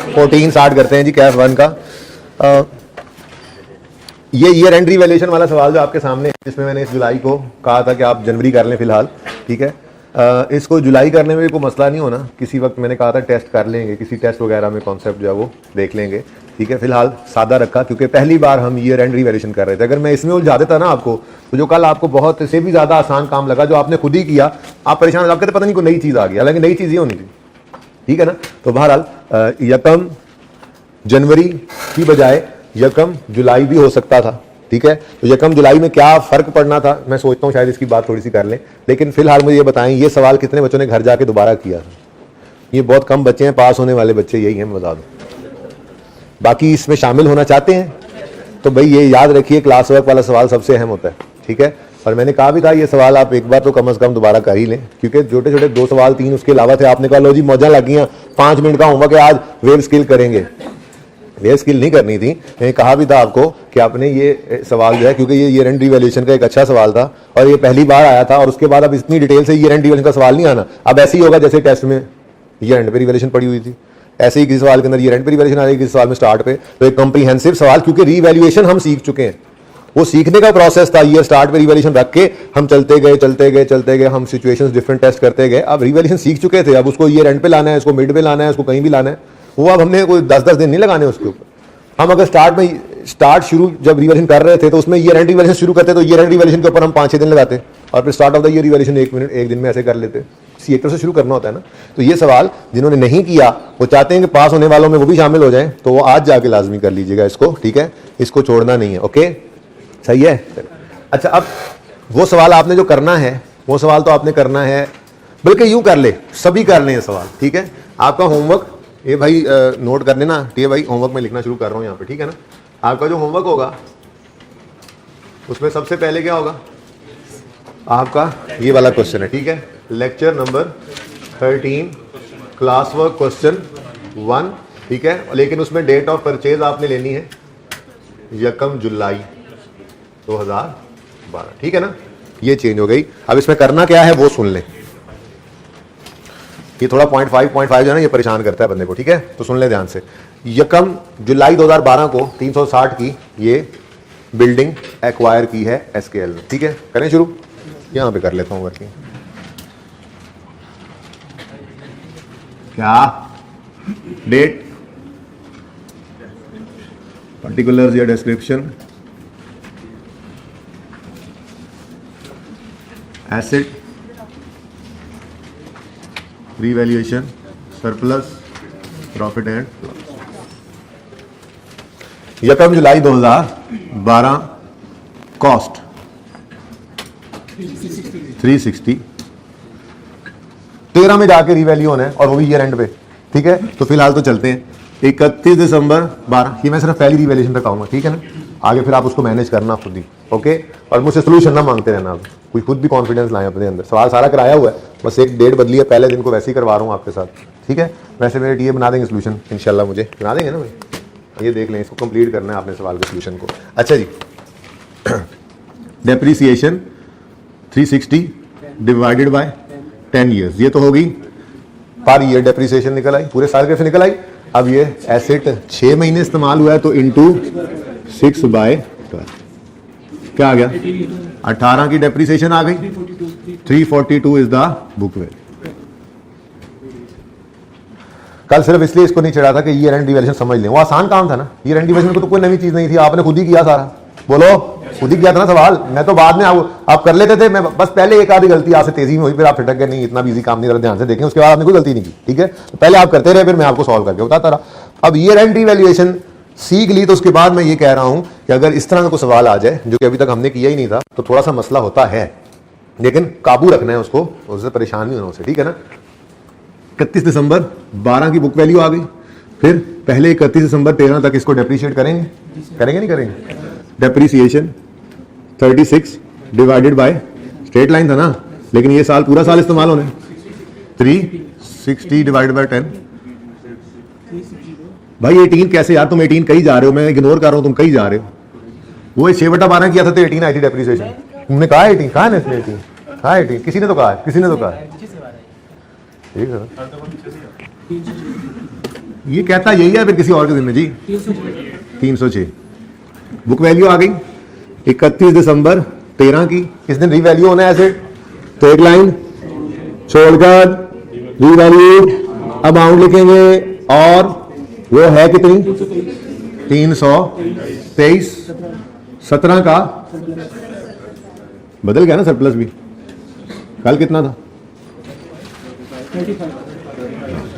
14 start करते हैं जी कैफ 1 का। ये ईयर एंड रिवैल्यूएशन वाला सवाल जो आपके सामने है, जिसमें मैंने इस जुलाई को कहा था कि आप जनवरी कर लें फिलहाल, ठीक है। इसको जुलाई करने में भी कोई मसला नहीं होना, किसी वक्त मैंने कहा था टेस्ट कर लेंगे, किसी टेस्ट वगैरह में कॉन्सेप्ट जो है वो देख लेंगे, ठीक है। फिलहाल सादा रखा क्योंकि पहली बार हम ईयर एंड रिवैल्यूएशन कर रहे थे। अगर मैं इसमें उलझा देता ना आपको, तो जो कल आपको बहुत से भी ज़्यादा आसान काम लगा जो आपने खुद ही किया, आप परेशान, आप कहते पता नहीं कोई नई चीज़ आ गई, हालांकि नई चीज़ ही होनी थी, ठीक है ना। तो बहरहाल यकम जनवरी की बजाय यकम जुलाई भी हो सकता था, ठीक है। तो यकम जुलाई में क्या फ़र्क पड़ना था, मैं सोचता हूँ शायद इसकी बात थोड़ी सी कर लें। लेकिन फिलहाल मुझे ये बताएं, ये सवाल कितने बच्चों ने घर जाके दोबारा किया था? ये बहुत कम बच्चे हैं, पास होने वाले बच्चे यही हैं, मैं बता दूँ। बाकी इसमें शामिल होना चाहते हैं तो भाई ये याद रखिए, क्लास वर्क वाला सवाल सबसे अहम होता है, ठीक है। और मैंने कहा भी था ये सवाल आप एक बार तो कम से कम दोबारा कर ही लें, क्योंकि छोटे छोटे 2 सवाल 3 उसके अलावा थे। आपने कहा लो जी मौजा लग गई, 5 मिनट का होमवर्क है, आज वेब स्किल करेंगे। वेब स्किल नहीं करनी थी, मैंने कहा भी था आपको कि आपने ये सवाल जो है, क्योंकि ये ईयर एंड रिवैल्यूएशन का एक अच्छा सवाल था और ये पहली बार आया था, और उसके बाद अब इतनी डिटेल से ईयर एंड रिवैल्यूएशन का सवाल नहीं आना। अब ऐसे ही होगा जैसे टेस्ट में ईयर एंड पे रिवैल्यूएशन पड़ी हुई थी, ऐसे ही किसी सवाल के अंदर ईयर एंड पे रिवैल्यूएशन आ जाएगी, किसी सवाल में स्टार्ट पे। तो एक कॉम्प्रिहेंसिव सवाल, क्योंकि रिवैल्यूएशन हम सीख चुके हैं, वो सीखने का प्रोसेस था। ईयर स्टार्ट पे रिवैल्यूएशन रख के हम चलते गए, हम सिचुएशंस डिफरेंट टेस्ट करते गए। अब रिवैल्यूएशन सीख चुके थे, अब उसको ईयर एंड पे लाना है, इसको मिड पे लाना है, इसको कहीं भी लाना है, वो अब हमने कोई 10-10 दिन नहीं लगाने उसके ऊपर। हम अगर स्टार्ट शुरू जब रिवैल्यूएशन कर रहे थे तो उसमें ईयर एंड रिवैल्यूएशन शुरू करते, तो ईयर एंड रिवैल्यूएशन के ऊपर हम 5-6 दिन लगाते, और फिर start of the year revaluation 1 दिन में ऐसे कर लेते। एक तरह से शुरू करना होता है ना। तो ये सवाल जिन्होंने नहीं किया, वो चाहते हैं कि पास होने वालों में वो भी शामिल हो जाएं, तो वो आज जाके लाजमी कर लीजिएगा इसको, ठीक है। इसको छोड़ना नहीं है, ओके, सही है। अच्छा, अब वो सवाल आपने जो करना है, वो सवाल तो आपने करना है, बल्कि यूं कर ले, सभी कर लें सवाल, ठीक है। आपका होमवर्क ये भाई नोट कर लेना, ठीक है भाई। होमवर्क में लिखना शुरू कर रहा हूँ यहाँ पे, ठीक है ना। आपका जो होमवर्क होगा उसमें सबसे पहले क्या होगा, आपका ये वाला क्वेश्चन है, ठीक है। Lecture number 13 class work question 1, ठीक है। लेकिन उसमें डेट ऑफ परचेज आपने लेनी है यकम जुलाई 2012, ठीक है ना। ये चेंज हो गई। अब इसमें करना क्या है वो सुन लें। ये थोड़ा 0.5 जो है ना, ये परेशान करता है बंदे को, ठीक है। तो सुन ले ध्यान से। यकम जुलाई 2012 को 360 की ये बिल्डिंग एक्वायर की है एसकेएल में, ठीक है। करें शुरू, यहां पे कर लेता हूं वर्किंग। क्या डेट, पर्टिकुलर्स या description, asset, revaluation, surplus, profit and loss. यकम जुलाई 2012 कॉस्ट 360, 13 में जाके रिवैल्यू होना है, और वो भी ईयर एंड पे, ठीक है। तो फिलहाल तो चलते हैं 31 दिसंबर 12, ये मैं सिर्फ पहली रिवैल्यूएशन तक आऊंगा, ठीक है ना। आगे फिर आप उसको मैनेज करना खुद ही, ओके। और मुझसे सोल्यूशन ना मांगते रहना, आप कोई खुद भी कॉन्फिडेंस लाएं अपने अंदर। सवाल सारा कराया हुआ है, बस एक डेट बदली है, पहले दिन को वैसे ही करवा रहा हूँ आपके साथ, ठीक है। वैसे मेरे टीए बना देंगे सोल्यूशन इंशाल्लाह, मुझे बना देंगे ना भाई। ये देख लें, इसको कंप्लीट करना है आपने सवाल के सोल्यूशन को। अच्छा जी, डेप्रीसिएशन 360 डिवाइडेड बाय 10 ईयर्स, ये तो होगी पर ईयर डेप्रीसिएशन निकल आई, पूरे साल कैसे निकल आई। अब ये एसेट 6 महीने इस्तेमाल हुआ है, तो इंटू 6/12 क्या आ गया, 18 की डेप्रीसिएशन आ गई। 342 इज द बुक वैल्यू। कल सिर्फ इसलिए इसको नहीं चढ़ा था कि ईयर एंड रिवैल्यूएशन समझ लें, वो आसान काम था ना। ईयर एंड रिवैल्यूएशन को तो कोई नई चीज नहीं थी, आपने खुद ही किया सारा। बोलो, खुद ही किया था ना सवाल, मैं तो बाद में आप कर लेते थे। मैं बस पहले एक आधी गलती आपसे तेजी में हुई, फिर आप फिटक गए, नहीं इतना भी इजी काम नहीं, ध्यान से देखें। उसके बाद आपने कोई गलती नहीं की, ठीक है। तो पहले आप करते रहे, फिर मैं आपको सॉल्व करके बताता रहा। अब ईयर एंड रिवैल्यूएशन सीख ली, तो उसके बाद मैं ये कह रहा हूं कि अगर इस तरह का कोई सवाल आ जाए जो कि अभी तक हमने किया ही नहीं था, तो थोड़ा सा मसला होता है, लेकिन काबू रखना है उसको, उससे परेशान नहीं होना उससे, ठीक है ना। 31 दिसंबर 12 की बुक वैल्यू आ गई, फिर पहले 31 दिसंबर 13 तक इसको डेप्रीशिएट करेंगे, करेंगे नहीं करेंगे। Depreciation 36 divided by, straight line था ना, लेकिन ये साल पूरा साल इस्तेमाल होने, 360 डिवाइडेड बाय 10। भाई 18 कैसे यार, तुम 18 कहीं जा रहे हो, मैं इग्नोर कर रहा हूं, तुम कहीं जा रहे हो। वो 6/12 किया था तो 18 आई थी डेप्रीसिएशन। तुमने कहा 18, कहा ना इसने 18, कहा 18, किसी ने तो कहा, किसी ने तो कहा, ठीक है। ये कहता यही है फिर किसी और के दिन में जी 306। बुक वैल्यू आ गई 31 दिसंबर 13 की। इस दिन रीवैल्यू होना है एसेट, तो एक लाइन छोड़कर रीवैल्यू अमाउंट लिखेंगे और वो है कितनी 323। 17 का बदल गया ना सरप्लस भी, कल कितना था?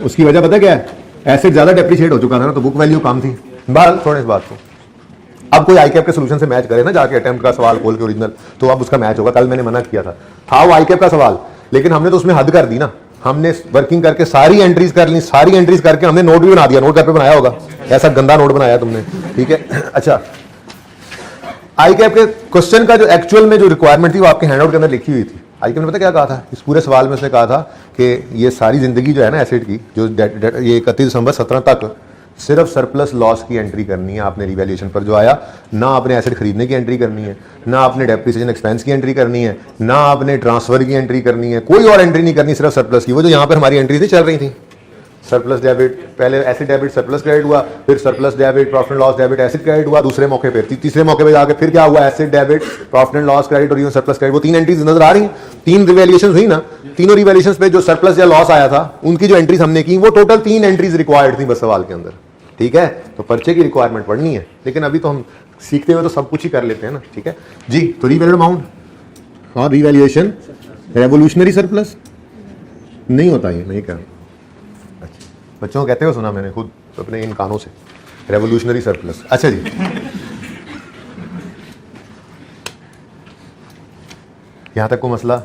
उसकी वजह पता क्या है, एसेट ज्यादा डेप्रिशिएट हो चुका था ना, तो बुक वैल्यू कम थी। बहरहाल छोड़ें इस बात को। अब कोई आईकैप के सोल्यूशन से मैच करे ना जाके अटेम्प्ट का सवाल खोल के ओरिजिनल, तो अब उसका मैच होगा। कल मैंने मना किया था वो आईकैप का सवाल, लेकिन हमने तो उसमें हद कर दी ना। हमने वर्किंग करके सारी एंट्रीज कर ली, सारी एंट्रीज करके हमने नोट भी बना दिया। नोट कर पे बनाया होगा, ऐसा गंदा नोट बनाया तुमने, ठीक है। अच्छा, आईकैप के क्वेश्चन का जो एक्चुअल में जो रिक्वायरमेंट थी वो आपके हैंडआउट के अंदर लिखी हुई थी। आईकैप ने पता क्या कहा था? इस पूरे सवाल में उसने कहा था कि ये सारी जिंदगी जो है ना एसेट की, जो ये 31 दिसंबर 17 तक सिर्फ सरप्लस लॉस की एंट्री करनी है आपने रिवैल्यूएशन पर जो आया। ना आपने एसेट खरीदने की एंट्री करनी है, ना आपने डेप्रिसिएशन एक्सपेंस की एंट्री करनी है, ना आपने ट्रांसफर की एंट्री करनी है, कोई और एंट्री नहीं करनी, सिर्फ सरप्लस की। वो जो यहाँ पर हमारी एंट्री थी चल रही थी, सरप्लस डेबिट, पहले एसेट डेबिट सरप्लस क्रेडिट हुआ, फिर surplus debit profit and loss debit asset credit हुआ, दूसरे मौके पे तीसरे मौके पे जाके फिर क्या हुआ, asset debit profit and loss credit और यूं सरप्लस क्रेडिट। वो 3 एंट्रीज नजर आ रही हैं, 3 रिवैल्यूएशन हुई ना। तीनों रिवैल्यूएशन पे जो सरप्लस या लॉस आया था उनकी जो एंट्रीज हमने की वो टोटल 3 एंट्रीज रिक्वायर्ड थी बस सवाल के अंदर, ठीक है। तो पर्चे की रिक्वायरमेंट पढ़नी है, लेकिन अभी तो हम सीखते हुए तो सब कुछ ही कर लेते हैं ना, ठीक है जी। तो रीवैल्यूड अमाउंट और रिवैल्यूएशन रेवोल्यूशनरी सरप्लस नहीं होता है, नहीं क्या बच्चों को कहते हो, सुना मैंने खुद अपने इन कानों से, रेवोल्यूशनरी सरप्लस। अच्छा जी, यहां तक को मसला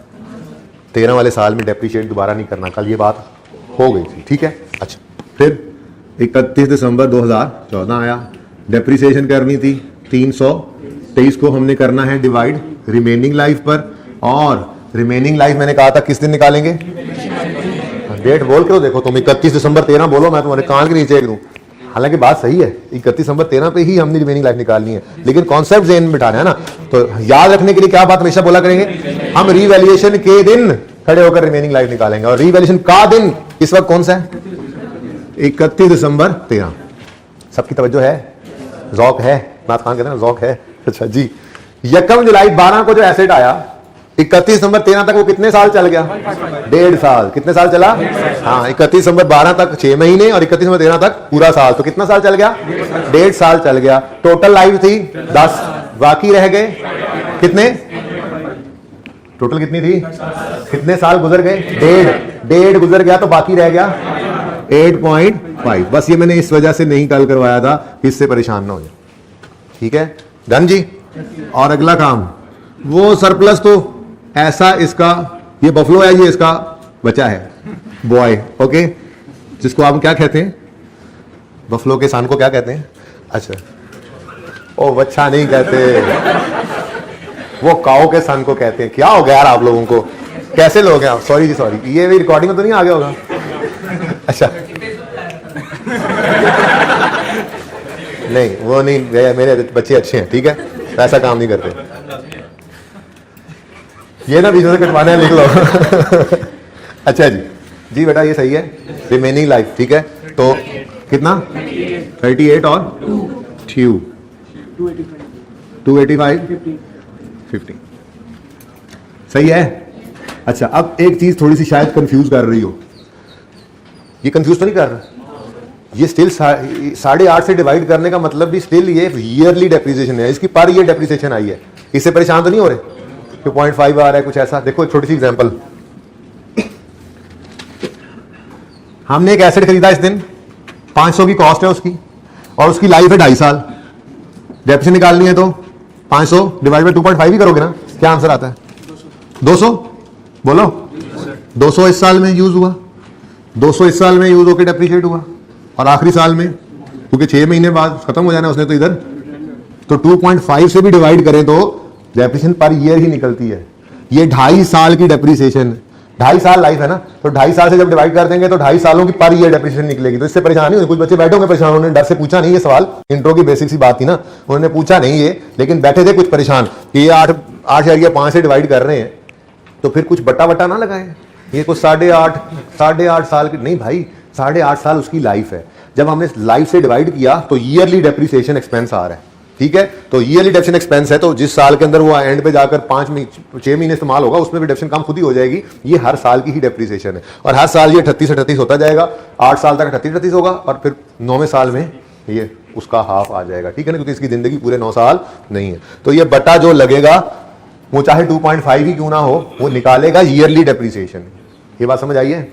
13 वाले साल में डेप्रिशिएट दोबारा नहीं करना, कल ये बात हो गई थी, ठीक है। अच्छा, फिर 31 दिसंबर 2014 आया, डेप्रिसिएशन करनी थी 323 को हमने करना है डिवाइड रिमेनिंग लाइफ पर, और रिमेनिंग लाइफ मैंने कहा था किस दिन निकालेंगे, डेट बोल के तो देखो तुम 31 दिसंबर 13 बोलो, मैं तुम्हारे कान के नीचे एक दूं। हालांकि बात सही है, 31 दिसंबर 13 पे ही हमने रिमेनिंग लाइफ निकालनी है, लेकिन कॉन्सेप्ट ज़हन में बिठाना है ना। तो याद रखने के लिए क्या बात हमेशा बोला करेंगे, हम रीवैल्यूएशन के दिन खड़े होकर रिमेनिंग लाइफ निकालेंगे, और रीवैल्यूएशन का दिन इस वक्त कौन सा है, 31 दिसंबर 13। सबकी तवज्जो है, जौक है, नाथ खान कहते हैं जौक है। अच्छा जी, 1 जुलाई 12 को जो एसेट आया 31 दिसंबर 13 तक वो कितने साल चल गया, 1.5 साल। कितने साल चला, हाँ 31 दिसंबर 12 तक 6 महीने और 31 दिसंबर 13 तक पूरा साल, तो कितना साल चल गया, 1.5 साल चल गया। टोटल लाइफ थी 10, बाकी रह गए कितने, टोटल कितनी थी, कितने साल गुजर गए, 1.5 गुजर गया, तो बाकी रह गया 8.5। बस ये मैंने इस वजह से नहीं कल करवाया था, इससे परेशान ना हो जाए, ठीक है डन जी। और अगला काम, वो सरप्लस तो ऐसा, इसका ये बफलो है, ये इसका बच्चा है बॉय, ओके, जिसको आप क्या कहते हैं, बफलो के सन को क्या कहते हैं, अच्छा ओ बच्चा नहीं कहते, वो काओ के सन को कहते हैं। क्या हो गया यार आप लोगों को, कैसे लोग हैं आप, सॉरी जी सॉरी, ये भी रिकॉर्डिंग में तो नहीं आ गया होगा। अच्छा नहीं वो नहीं, मेरे बच्चे अच्छे हैं, ठीक है, तो ऐसा काम नहीं करते। ये ना बीच में से कटवाना है, लिख लो। अच्छा जी, जी बेटा ये सही है, रिमेनिंग लाइफ, ठीक है। तो कितना 38 और 285 50 सही है। अच्छा, अब एक चीज थोड़ी सी शायद कंफ्यूज कर रही हो, ये कंफ्यूज तो नहीं कर रहा, ये स्टिल 8.5 से डिवाइड करने का मतलब भी स्टिल ये ईयरली डेप्रिसिएशन है, इसकी पर ईयर डेप्रिसिएशन आई है, इससे परेशान तो नहीं हो रहे, 2.5 आ रहा है कुछ ऐसा। देखो एक छोटी सी एग्जांपल, हमने एक एसेट खरीदा इस दिन, 500 की कॉस्ट है उसकी, और उसकी लाइफ है 2.5 साल। डेप्रिसिएशन निकालनी है तो 500 डिवाइड बाय 2.5 ही करोगे ना, क्या आंसर आता है, 200 बोलो, 200 इस साल में यूज हुआ, 200 इस साल में यूज होकर डेप्रिशिएट हुआ, और आखिरी साल में क्योंकि 6 महीने बाद खत्म हो जाना उसने, तो इधर तो 2.5 से भी डिवाइड करें तो डेप्रिसिएशन पर ईयर ही निकलती है। ये 2.5 साल की डेप्रिसिएशन, 2.5 साल लाइफ है ना, तो 2.5 साल से जब डिवाइड कर देंगे तो 2.5 सालों की पर ईयर डेप्रिसिएशन निकलेगी। तो इससे परेशान नहीं, कुछ बच्चे बैठे होंगे परेशान, उन्होंने डर से पूछा नहीं, ये सवाल इंट्रो की बेसिक सी बात थी ना, उन्होंने पूछा नहीं ये, लेकिन बैठे थे कुछ परेशान कि ये 8.5 से डिवाइड कर रहे हैं, तो फिर कुछ बट्टा ना लगाए, ये कुछ 8.5 साल की नहीं भाई, 8.5 साल उसकी लाइफ है। जब हमने लाइफ से डिवाइड किया तो ईयरली डेप्रिसिएशन एक्सपेंस आ रहा है, ठीक है। तो ईयरली डेप्रिसिएशन एक्सपेंस है, तो जिस साल के अंदर वो एंड पे जाकर 6 महीने इस्तेमाल होगा उसमें भी डेप्रिसिएशन काम खुद ही हो जाएगी। ये हर साल की ही डेप्रिसिएशन है और हर साल ये 38 होता जाएगा, 8 साल तक 38 होगा और फिर 9वें साल में ये उसका हाफ आ जाएगा, ठीक है ना, क्योंकि इसकी जिंदगी पूरे 9 साल नहीं है। तो ये बटा जो लगेगा वो चाहे 2.5 ही क्यों ना हो, वो निकालेगा ईयरली डेप्रिसिएशन। ये बात समझ आई है?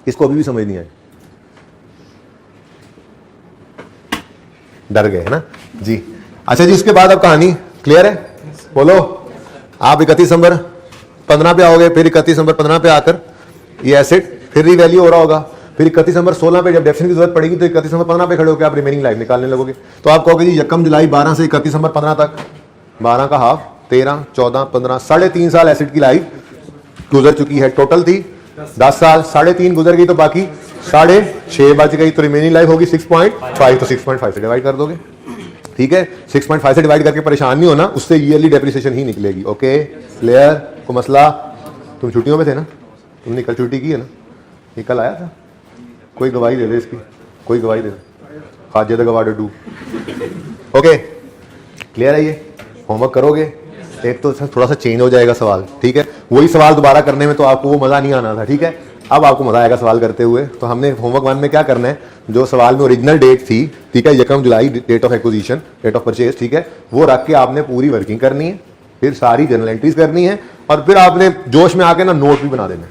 इसको अभी भी समझ नहीं आई? डर गए है ना जी। अच्छा जी, उसके बाद अब कहानी क्लियर है? बोलो। आप 31 दिसंबर 15 पे आओगे, फिर 31 दिसंबर 15 पे आकर ये एसेट फिर रिवैल्यू हो रहा होगा, फिर 31 दिसंबर 16 पे जब डेफिनेशन की जरूरत पड़ेगी तो 31 दिसंबर 15 पे खड़े होकर आप रिमेनिंग लाइफ निकालने लगोगे। तो आप कहोगे जी 1 जुलाई 12 से 31 दिसंबर 15 तक, 12 का हाफ 13, 14, 15, 3.5 साल एसेट की लाइफ गुजर चुकी है। टोटल थी 10 साल, 3.5 गुजर गई तो बाकी 6.5 बच गई, तो रिमेनिंग लाइफ होगी 6.5। तो 6.5 से डिवाइड कर दोगे, ठीक है। 6.5 से डिवाइड करके परेशान नहीं होना, उससे ईयरली डेप्रिसिएशन ही निकलेगी। Okay clear? को मसला? तुम छुट्टियों में थे ना? तुमने कल छुट्टी की है ना? ये कल आया था? कोई गवाही दे दे इसकी, कोई गवाही दे दे। खाजे द गवाह डू। ओके क्लियर है? ये होमवर्क करोगे, एक तो थोड़ा सा चेंज हो जाएगा सवाल, ठीक है। वही सवाल दोबारा करने में तो आपको वो मजा नहीं आना था, ठीक है। अब आपको मजा आएगा सवाल करते हुए। तो हमने होमवर्क 1 में क्या करना है, जो सवाल में ओरिजिनल डेट थी, ठीक है, 1 जुलाई date of acquisition, date of purchase, ठीक है, वो रख के आपने पूरी वर्किंग करनी है, फिर सारी जर्नल एंट्रीज करनी है और फिर आपने जोश में आके ना नोट भी बना देना,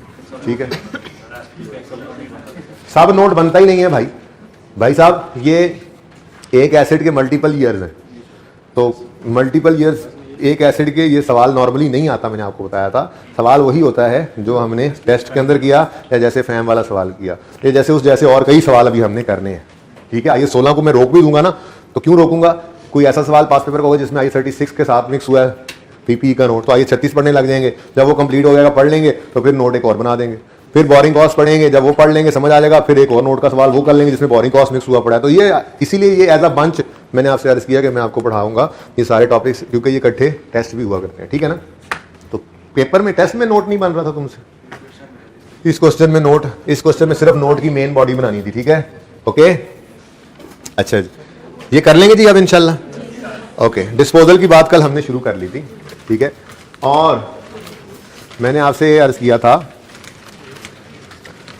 ठीक है। सब नोट बनता ही नहीं है भाई साहब, ये एक एसिड के मल्टीपल ईयर्स हैं, तो मल्टीपल ईयर्स एक एसिड के ये सवाल नॉर्मली नहीं आता। मैंने आपको बताया था सवाल वही होता है जो हमने टेस्ट के अंदर किया, या जैसे फैम वाला सवाल किया, या जैसे और कई सवाल अभी हमने करने हैं, ठीक है। आइए 16 को मैं रोक भी दूंगा ना, तो क्यों रोकूंगा? कोई ऐसा सवाल पास पेपर का होगा जिसमें आई 36 के साथ मिक्स हुआ है पीपी का नोट, तो आइए 36 पढ़ने लग जाएंगे। जब वो कंप्लीट हो जाएगा पढ़ लेंगे तो फिर नोट एक और बना देंगे, फिर बोरिंग कॉस्ट पढ़ेंगे, जब वो पढ़ लेंगे समझ आ जाएगा, फिर एक और नोट का सवाल वो कर लेंगे जिसमें बोरिंग कॉस्ट मिक्स हुआ पड़ा है। तो ये इसीलिए ये एज अ बंच मैंने आपसे अर्ज किया कि मैं आपको पढ़ाऊंगा ये सारे टॉपिक्स, क्योंकि ये इकट्ठे टेस्ट भी हुआ करते हैं, ठीक है ना। तो पेपर में टेस्ट में नोट नहीं बन रहा था तुमसे, इस क्वेश्चन में नोट, इस क्वेश्चन में सिर्फ नोट की मेन बॉडी बनानी थी, ठीक है। ओके अच्छा जी, ये कर लेंगे जी अब इंशाल्लाह। ओके डिस्पोजल की बात कल हमने शुरू कर ली थी, ठीक है, और मैंने आपसे ये अर्ज किया था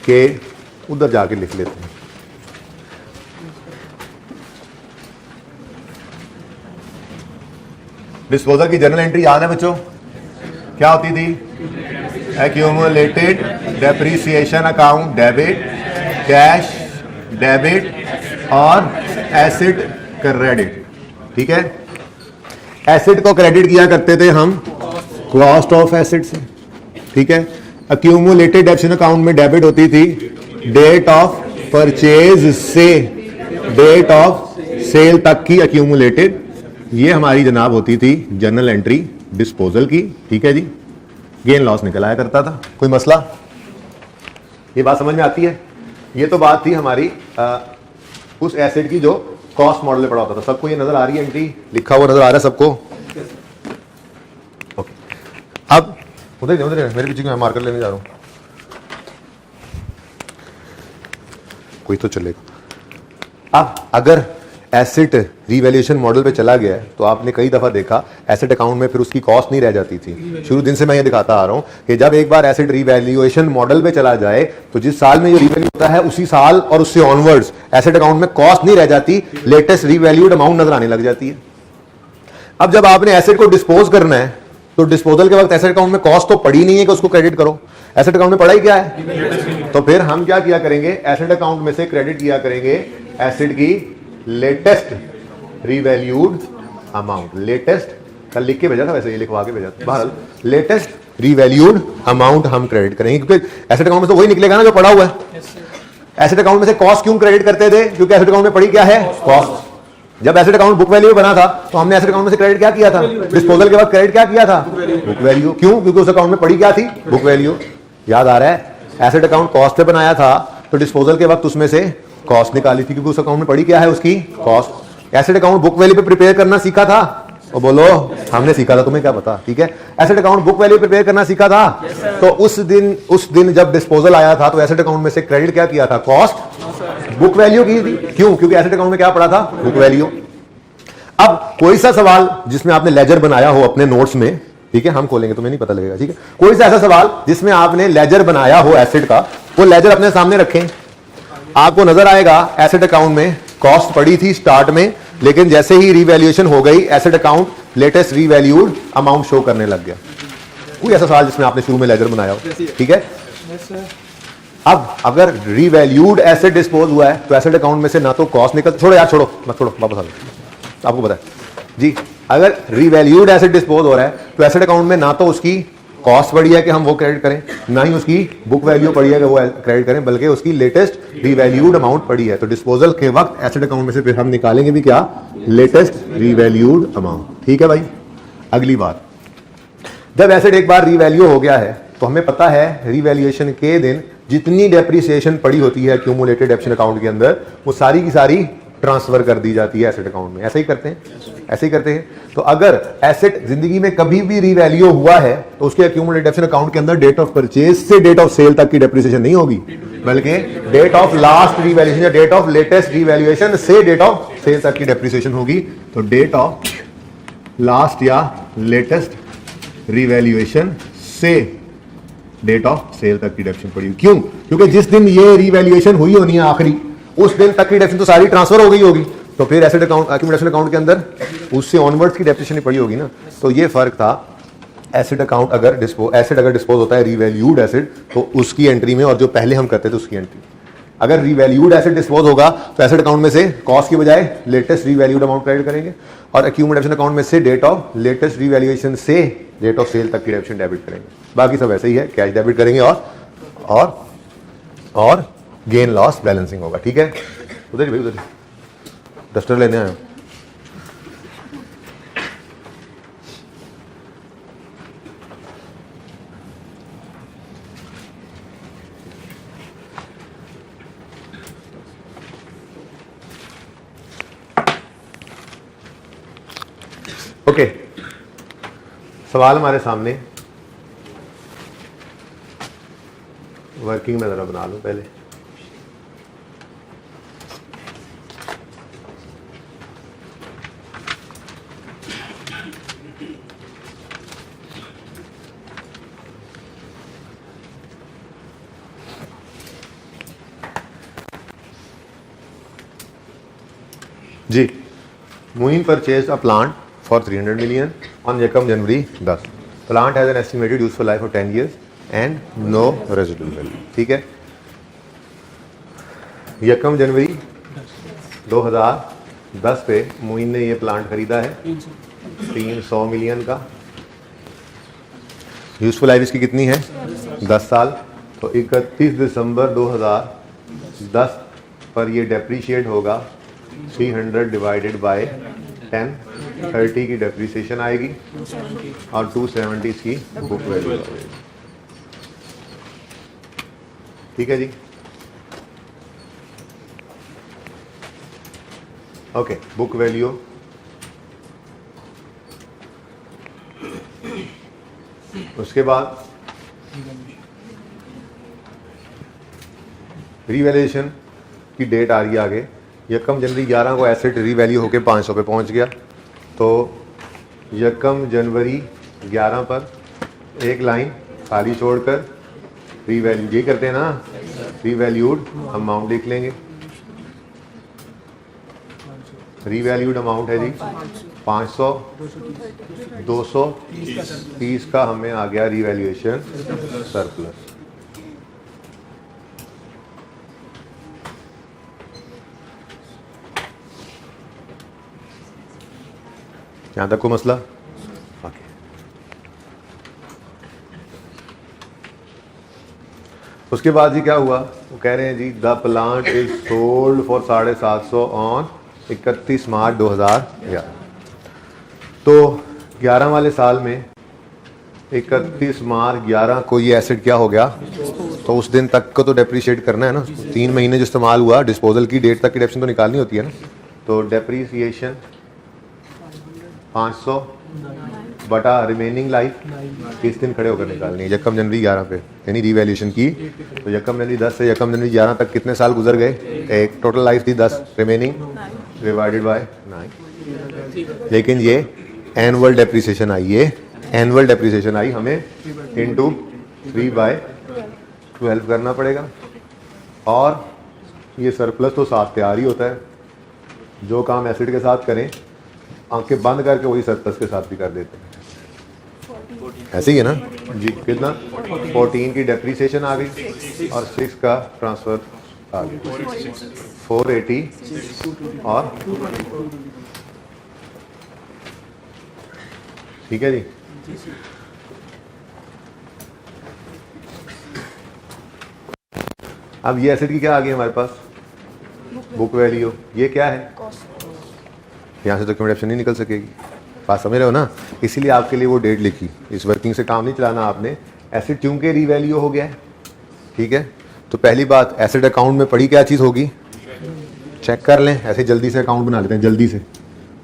कि उधर जाके लिख लेते हैं। डिस्पोजल की जर्नल एंट्री याद है बच्चों? क्या होती थी? Accumulated depreciation account debit, cash debit और एसिड क्रेडिट, ठीक है। एसिड को क्रेडिट किया करते थे हम कॉस्ट ऑफ एसिड से, ठीक है। एक्यूमुलेटेड डेप्रिसिएशन अकाउंट में डेबिट होती थी डेट ऑफ परचेज से डेट ऑफ सेल तक की एक्यूमुलेटेड, ये हमारी जनाब होती थी जर्नल एंट्री डिस्पोजल की, ठीक है जी। गेन लॉस निकल आया करता था, कोई मसला? ये बात समझ में आती है? ये तो बात थी हमारी उस एसिड की जो कॉस्ट मॉडल में पड़ा होता था। सबको ये नजर आ रही है? एंट्री लिखा हुआ नजर आ रहा है सबको? ओके अब उधर मेरे पीछे मैं मार्कर लेने जा रहा हूं, कोई तो चलेगा। अब अगर एसेट रीवैल्यूएशन मॉडल पे चला गया है तो आपने कई दफा देखा एसेट अकाउंट में फिर उसकी कॉस्ट नहीं रह जाती थी। शुरू दिन से मैं ये दिखाता आ रहा हूं कि जब एक बार एसेट रीवैल्यूएशन मॉडल पे चला जाए तो जिस साल में ये रीवैल्यू होता है उसी साल और उससे ऑनवर्ड्स एसेट अकाउंट में कॉस्ट नहीं रह जाती, लेटेस्ट रीवैल्यूड अमाउंट नजर आने लग जाती है। अब जब आपने एसेट को डिस्पोज करना है तो डिस्पोजल के वक्त एसेट अकाउंट में कॉस्ट तो पड़ी नहीं है कि उसको क्रेडिट करो, एसेट अकाउंट में पड़ा ही क्या है। तो फिर हम क्या किया करेंगे, एसेट अकाउंट में से क्रेडिट किया करेंगे एसेट की लेटेस्ट रीवैल्यूड अमाउंट। लेटेस्ट कल लिख के भेजा था, वैसे ये लिखवा के भेजा था, बहरहाल लेटेस्ट रीवैल्यूड अमाउंट हम क्रेडिट करेंगे, क्योंकि एसेट अकाउंट में तो वही निकलेगा ना जो पड़ा हुआ है। एसेट अकाउंट में से कॉस्ट क्यों क्रेडिट करते थे? क्योंकि एसेट अकाउंट में पड़ी क्या है? कॉस्ट। जब एसेट अकाउंट बुक वैल्यू बना था तो हमने एसेट अकाउंट में से क्रेडिट क्या किया था? डिस्पोजल के बाद क्रेडिट क्या किया था? Book value. क्यों? क्योंकि उस अकाउंट में पड़ी क्या थी? Book value. याद आ रहा है? एसेट अकाउंट कॉस्ट पे बनाया था तो डिस्पोजल के वक्त उसमें से कॉस्ट निकाली थी, क्योंकि उस अकाउंट में पड़ी क्या है? उसकी cost. Asset account book value पे प्रिपेयर करना सीखा था? और बोलो हमने सीखा था, तुम्हें क्या पता, ठीक है। Asset account book value prepare करना सीखा था। तो उस दिन जब डिस्पोजल आया था तो एसेट अकाउंट में से क्रेडिट क्या किया था? कॉस्ट। बुक वैल्यू की थी। क्यों? क्योंकि एसेट अकाउंट में क्या पड़ा था? Book value. अब कोई सा सवाल जिसमें आपने लेजर बनाया हो अपने नोट्स में, ठीक है, हम खोलेंगे तुम्हें नहीं पता लगेगा, ठीक है, कोई सा ऐसा सवाल जिसमें आपने लेजर बनाया हो एसेट का, वो लेजर अपने सामने रखें, आपको नजर आएगा एसेट अकाउंट में कॉस्ट पड़ी थी स्टार्ट में, लेकिन जैसे ही रिवैल्यूएशन हो गई asset account latest revalued amount show करने लग गया। कोई ऐसा सवाल जिसमें आपने शुरू में लेजर बनाया हो, ठीक है। अब अगर रीवैल्यूड एसेट डिस्पोज हुआ है तो एसेट अकाउंट में से ना तो कॉस्ट निकल, छोड़ो यार, छोड़ो मत, छोड़ो वापस आ जाओ, आपको पता है जी। अगर रीवैल्यूड एसेट डिस्पोज हो रहा है तो एसेट अकाउंट में ना तो उसकी कॉस्ट पड़ी है कि हम वो क्रेडिट करें, ना ही उसकी बुक वैल्यू पड़ी है कि वो क्रेडिट करें, बल्कि उसकी लेटेस्ट रीवैल्यूड अमाउंट पड़ी है। तो डिस्पोजल के वक्त एसेट अकाउंट में से फिर हम निकालेंगे भी क्या? Latest revalued amount. ठीक है भाई। अगली बात, जब एसेट एक बार रीवैल्यू हो गया है तो हमें पता है रीवैल्यूएशन के दिन जितनी डेप्रिसिएशन पड़ी होती है एक्यूमुलेटेड डेप्रिसिएशन अकाउंट के अंदर, वो सारी की सारी ट्रांसफर कर दी जाती है एसेट अकाउंट में। ऐसे ही करते हैं, ऐसे ही करते हैं। तो अगर एसेट जिंदगी में कभी भी रीवैल्यू हुआ है तो उसके एक्यूमुलेटेड डेप्रिसिएशन अकाउंट के अंदर डेट ऑफ परचेज से डेट ऑफ सेल तक की डेप्रिसिएशन नहीं होगी, बल्कि डेट ऑफ लास्ट रीवैल्यूएशन या डेट ऑफ लेटेस्ट रीवैल्यूएशन से डेट ऑफ सेल तक की डेप्रिसिएशन होगी। तो डेट ऑफ लास्ट या लेटेस्ट रीवैल्यूएशन से डेट ऑफ सेल तक की डेप्रिसिएशन पड़ी। क्यों? क्योंकि जिस दिन ये रीवैल्यूएशन हुई होनी है आखिरी, उस दिन तक की डेप्रिसिएशन तो सारी ट्रांसफर हो गई होगी, तो फिर एसेट अकाउंट एक्यूमुलेशन अकाउंट के अंदर उससे ऑनवर्ड्स की डेप्रिसिएशन ही पड़ी होगी ना। तो ये फर्क था। एसेट अकाउंट अगर डिस्पोज होता है रीवैल्यूड एसेट तो उसकी एंट्री में, और जो पहले हम करते थे उसकी एंट्री। अगर रीवैल्यूड एसेट डिस्पोज होगा तो एसेट अकाउंट में से कॉस्ट की बजाय लेटेस्ट रीवैल्यूड अमाउंट क्रेडिट करेंगे, और एक्यूमुलेशन अकाउंट में से डेट ऑफ लेटेस्ट रीवैल्यूएशन से डेट ऑफ सेल तक की डेप्रिसिएशन डेबिट करेंगे। बाकी सब ऐसे ही है, कैश डेबिट करेंगे और गेन लॉस बैलेंसिंग होगा। ठीक है, उधर भाई, उधर डस्टर लेने आए। ओके, सवाल हमारे सामने, वर्किंग में जरा बना लूं पहले। जी, Moin purchased a plant for 300 million on Yakam January 10. Plant has an estimated useful life of 10 years and no residual value. ठीक है, यकम जनवरी 2010 पे मोइन ने ये प्लांट खरीदा है 300 मिलियन का। यूजफुल लाइफ इसकी कितनी है? 10 साल। तो 31 दिसंबर 2010 पर ये डेप्रीशिएट होगा 300 डिवाइडेड बाय 10, 30 की डेप्रीसिएशन आएगी और 270 की बुक वैल्यू आएगी। ठीक है जी। ओके, बुक वैल्यू उसके बाद रीवैल्यूएशन की डेट आ रही है आगे। यकम जनवरी 11 को एसेट रीवैल्यू होके 500 पे पहुंच गया, तो यकम जनवरी 11 पर एक लाइन खाली छोड़कर रीवैल्यू, यही करते हैं ना, रीवैल्यूड अमाउंट लिख लेंगे। रीवैल्यूड अमाउंट है जी 500, 230 का हमें आ गया रीवैल्यूएशन सरप्लस। यहां तक को मसला? ओके, उसके बाद जी क्या हुआ? वो कह रहे हैं जी the plant is sold for 750 on 31 March 2011। तो 11 वाले साल में 31 मार्च 11 को ये एसेट क्या हो गया? तो उस दिन तक को तो डेप्रीशिएट करना है ना, 3 महीने जो इस्तेमाल हुआ डिस्पोजल की डेट तक की डेप्रिसिएशन तो निकालनी होती है ना। तो डेप्रीसिएशन 500 बटा रिमेनिंग लाइफ किस दिन खड़े होकर निकालनी है, यकम जनवरी 11 पे यानी रीवैल्यूएशन की। तो यकम जनवरी 10 से यकम जनवरी 11 तक कितने साल गुजर गए, एक टोटल लाइफ थी 10, रिमेनिंग डिवाइडेड बाय 9। लेकिन ये एनुअल डेप्रिसिएशन आई, ये एनुअल डेप्रिसिएशन आई, हमें इंटू 3/12 करना पड़ेगा। और ये सरप्लस तो साथ तैयार ही होता है, जो काम एसिड के साथ करें आंखें बंद करके वही सरप्लस के साथ भी कर देते हैं, ऐसे ही है ना जी। कितना 14 की डेप्रिसिएशन आ गई और 6 का ट्रांसफर आ गया, 480 और ठीक है जी। अब ये एसिड की क्या आ गई हमारे पास, बुक वैल्यू। ये क्या है, यहाँ से तो कम्युनिकेशन नहीं निकल सकेगी, बात समझ रहे हो ना। इसीलिए आपके लिए वो डेट लिखी, इस वर्किंग से काम नहीं चलाना आपने। एसिड चूंकि रीवैल्यू हो गया है, ठीक है। तो पहली बात एसिड अकाउंट में पड़ी क्या चीज़ होगी, चेक कर लें। ऐसे जल्दी से अकाउंट बना लेते हैं,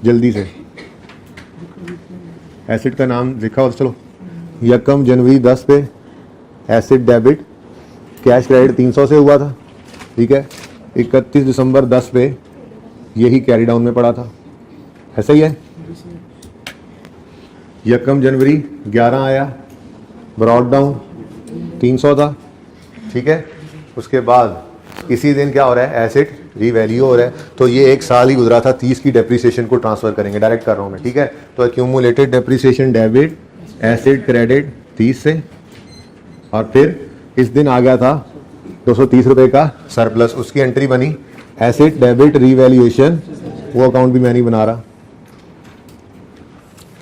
जल्दी से एसिड का नाम लिखा हो, चलो। यकम जनवरी 10 पे एसिड डेबिट कैश क्रेडिट 300 से हुआ था, ठीक है। 31 दिसंबर 10 पे यही कैरी डाउन में पड़ा था, ऐसा ही है। यकम जनवरी 11 आया, ब्रॉड डाउन 300 था, ठीक है। उसके बाद इसी दिन क्या हो रहा है, एसिड रीवैल्यू हो रहा है। तो ये एक साल ही गुजरा था, 30 की डेप्रिसिएशन को ट्रांसफर करेंगे, डायरेक्ट कर रहा हूँ मैं, ठीक है। तो accumulated depreciation debit acid credit 30 से, और फिर इस दिन आ गया था 230 रुपये का सरप्लस, उसकी एंट्री बनी एसिड डेबिट रीवैल्यूएशन, वो अकाउंट भी मैं नहीं बना रहा,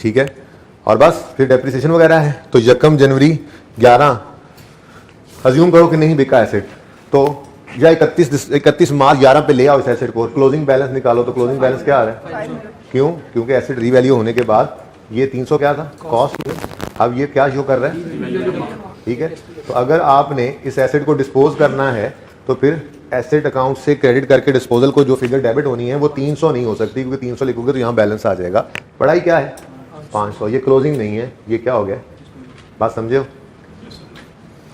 ठीक है। और बस फिर डेप्रिसिएशन वगैरह है। तो यकम जनवरी 11 अज्यूम करो कि नहीं बिका एसिड, तो या 31 मार्च 11 पे ले आओ इस एसिड को, क्लोजिंग बैलेंस निकालो। तो क्लोजिंग बैलेंस क्या आ रहा है, क्यों, क्योंकि एसिड रीवैल्यू होने के बाद ये 300 क्या था, कॉस्ट। अब ये क्या शो कर रहा है, ठीक है। तो अगर आपने इस एसिड को डिस्पोज करना है तो फिर एसिड अकाउंट से क्रेडिट करके डिस्पोजल को जो फिगर डेबिट होनी है वो 300 नहीं हो सकती, क्योंकि 300 लिखोगे तो यहाँ बैलेंस आ जाएगा। पढ़ाई क्या है 500, ये क्लोजिंग नहीं है, ये क्या हो गया, बात समझे हो,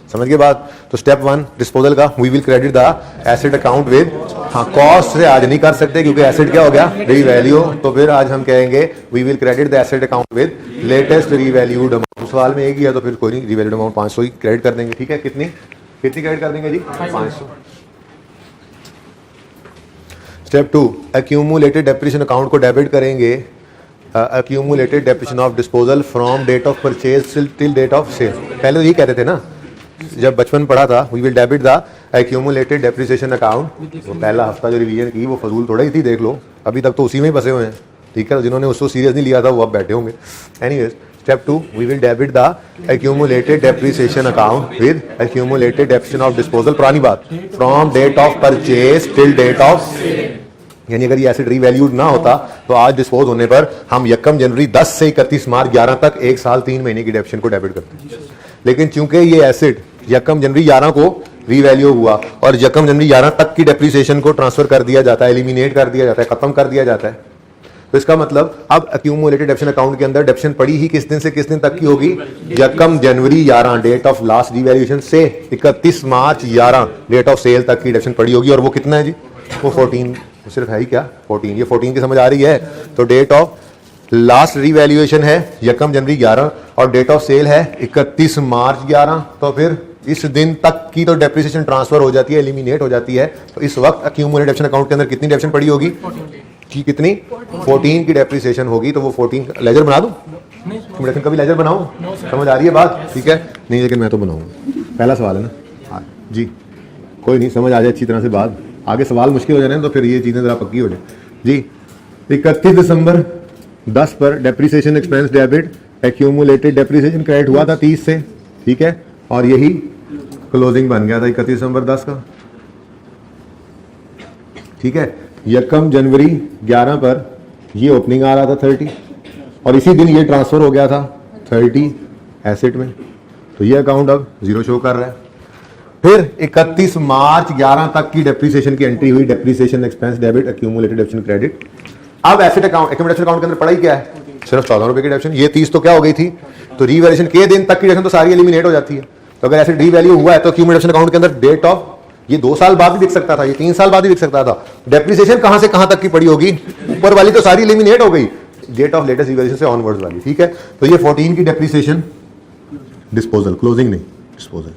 समझ के बाद। तो स्टेप 1 डिस्पोजल का, we will credit the asset account with, हाँ कॉस्ट से आज नहीं कर सकते क्योंकि एसिड क्या हो गया, रीवैल्यू। तो फिर आज हम कहेंगे we will credit the asset account with latest revalued amount. सवाल में एक ही है तो फिर कोई नहीं, रीवैल्यूड अमाउंट 500 ही क्रेडिट कर देंगे, ठीक है। कितनी क्रेडिट कर देंगे जी, 500। स्टेप 2 एक्यूमुलेटेड डेप्रिसिएशन अकाउंट को डेबिट करेंगे, accumulated depreciation of disposal from date of purchase till date of sale. पहले यही कहते थे ना, जब बचपन पढ़ा था, we will debit the accumulated depreciation account. वो पहला हफ्ता जो रिवीजन की वो फजूल थोड़ा ही थी, देख लो, अभी तक तो उसी में ही बसे हुए हैं, ठीक है। जिन्होंने उसको सीरियस नहीं लिया था वो अब बैठे होंगे। Anyways step 2 we will debit the accumulated depreciation account with accumulated depreciation of disposal, पुरानी बात, from date of purchase till date of, यानी अगर ये एसिड रीवैल्यूड ना होता तो आज डिस्पोज होने पर हम यकम जनवरी 10 से 31 मार्च 11 तक 1 साल 3 महीने की डेप्रिसिएशन को डेबिट करते। लेकिन चूंकि ये एसिड यकम जनवरी 11 को रीवैल्यू हुआ और यकम जनवरी 11 तक की डेप्रिसिएशन को ट्रांसफर कर दिया जाता है, एलिमिनेट कर दिया जाता है, खत्म कर दिया जाता है। तो इसका मतलब अब एक्यूमुलेटेड डेप्रिसिएशन अकाउंट के अंदर डेप्रिसिएशन पड़ी ही किस दिन से किस दिन तक की होगी, यकम जनवरी 11 डेट ऑफ लास्ट रीवैल्यूएशन से 31 मार्च 11 डेट ऑफ सेल तक की डेप्रिसिएशन पड़ी होगी। और वो कितना है जी, वो 14, सिर्फ है ही क्या 14, ये 14 की समझ आ रही है। तो डेट ऑफ लास्ट रीवैल्यूएशन है यकम जनवरी 11 और डेट ऑफ सेल है 31 मार्च 11। तो फिर इस दिन तक की तो डेप्रिसिएशन ट्रांसफर हो जाती है, एलिमिनेट हो जाती है। तो इस वक्त एक्यूमुलेटेड डेप्रिसिएशन अकाउंट के अंदर कितनी डेप्रिसिएशन पड़ी होगी, कि कितनी 14 की डेप्रिसिएशन होगी। तो वो 14 लेजर बना दूं, डेप्रिसिएशन का भी लेजर बनाऊं, समझ आ रही है बात, ठीक है। नहीं लेकिन मैं तो बनाऊंगा, पहला सवाल है ना जी, कोई नहीं, समझ आ जाए अच्छी तरह से बात। आगे सवाल मुश्किल हो जाए तो फिर ये चीजें जरा पक्की हो जाए जी। 31 दिसंबर 10 पर depreciation expense debit accumulated depreciation credit हुआ था 30 से, ठीक है। और यही क्लोजिंग बन गया था 31 दिसंबर 10 का, ठीक है। यकम जनवरी 11 पर ये ओपनिंग आ रहा था 30 और इसी दिन ये ट्रांसफर हो गया था 30 एसेट में। तो ये अकाउंट अब जीरो शो कर रहा है। फिर 31 मार्च 11 तक की डेप्रिसिएशन की एंट्री हुई, depreciation expense debit accumulated depreciation credit. अब एसेट अकाउंट एक्यूमुलेटेड अकाउंट के अंदर पड़ा ही क्या है, सिर्फ 14 रुपए की डेप्शन, ये 30 तो क्या हो गई थी, तो रीवैल्यूएशन के दिन तक की डेप्शन तो सारी एलिमिनेट हो जाती है। तो अगर ऐसे रीवैल्यू हुआ है तो एक्यूमुलेशन अकाउंट के अंदर डेट ऑफ, ये 2 साल बाद भी दिख सकता था, ये 3 साल बाद भी दिख सकता था। डेप्रिसिएशन कहां से कहां तक की पड़ी होगी, ऊपर वाली तो सारी एलिमिनेट हो गई, डेट ऑफ लेटेस्ट रीवैल्यूएशन से ऑनवर्ड्स वाली, ठीक है। तो ये 14 की डेप्रिसिएशन, डिस्पोजल, क्लोजिंग नहीं डिस्पोजल,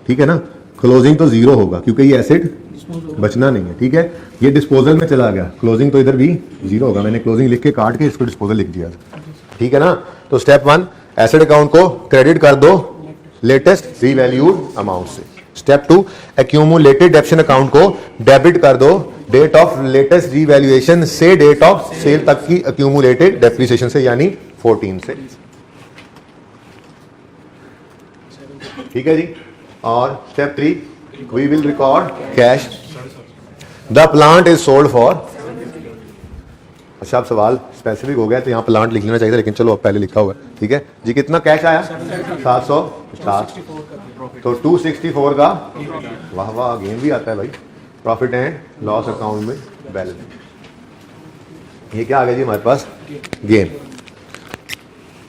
ठीक है ना। क्लोजिंग तो 0 होगा क्योंकि ये एसेट बचना नहीं है, ठीक है। ये डिस्पोजल में चला गया, क्लोजिंग तो इधर भी 0 होगा, मैंने क्लोजिंग लिख के काट के इसको डिस्पोजल लिख दिया, ठीक है ना। तो स्टेप 1, एसेट अकाउंट को क्रेडिट कर दो लेटेस्ट रीवैल्यूड अमाउंट से। स्टेप 2, एक्यूमुलेटेड डेप्शन अकाउंट को डेबिट कर दो डेट ऑफ लेटेस्ट रीवैल्यूएशन से डेट ऑफ सेल तक की एक्यूमुलेटेड डेप्रिसिएशन से, यानी 14 से, ठीक है जी। और step 3, we will record cash, the plant is sold for. अच्छा, अब सवाल स्पेसिफिक हो गया तो यहाँ प्लांट लिख लेना चाहिए, लेकिन चलो अब पहले लिखा हुआ है, ठीक है जी। कितना कैश आया, 750, तो 264 का, वाह वाह, गेन भी आता है भाई, प्रॉफिट एंड लॉस अकाउंट में बैलेंस। ये क्या आ गया जी हमारे पास, गेन।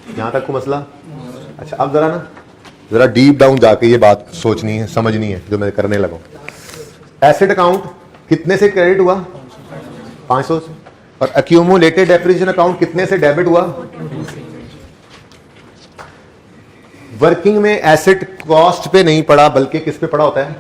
यहां तक को मसला। अच्छा, अब जरा डीप डाउन जाके ये बात सोचनी है, समझनी है जो मैं करने लगा। एसेट अकाउंट कितने से क्रेडिट हुआ, 500 से, और एक्यूमुलेटेड डेप्रिसिएशन अकाउंट कितने से डेबिट हुआ। वर्किंग में एसेट कॉस्ट पे नहीं पड़ा बल्कि किस पे पड़ा होता है,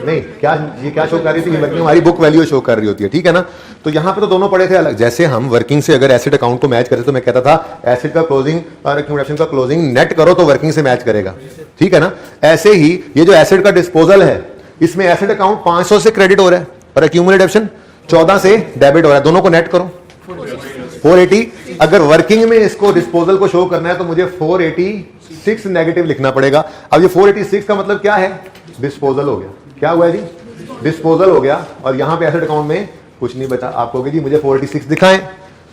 नहीं क्या, ये क्या शो कर रही थी, वर्किंग हमारी बुक वैल्यू शो कर रही होती है, ठीक है ना। तो यहां पे तो दोनों पड़े थे अलग। जैसे हम वर्किंग से अगर एसेट अकाउंट को मैच करते तो मैं कहता था एसेट का क्लोजिंग और एक्यूमुलेशन का क्लोजिंग नेट करो तो वर्किंग से मैच करेगा, ठीक है ना। ऐसे ही ये जो एसेट का डिस्पोजल है, इसमें एसेट अकाउंट 500 से क्रेडिट हो रहा है और एक्यूमुलेटेड डेप्शन 14 से डेबिट हो रहा है, दोनों को नेट करो 480। अगर वर्किंग में इसको डिस्पोजल को शो करना है तो मुझे 486 नेगेटिव लिखना पड़ेगा। अब ये 486 का मतलब क्या है, डिस्पोजल हो गया। क्या हुआ है जी, डिस्पोजल हो गया, और यहां पे एसेट अकाउंट में कुछ नहीं बचा। आप कहोगे जी मुझे 486 दिखाएं,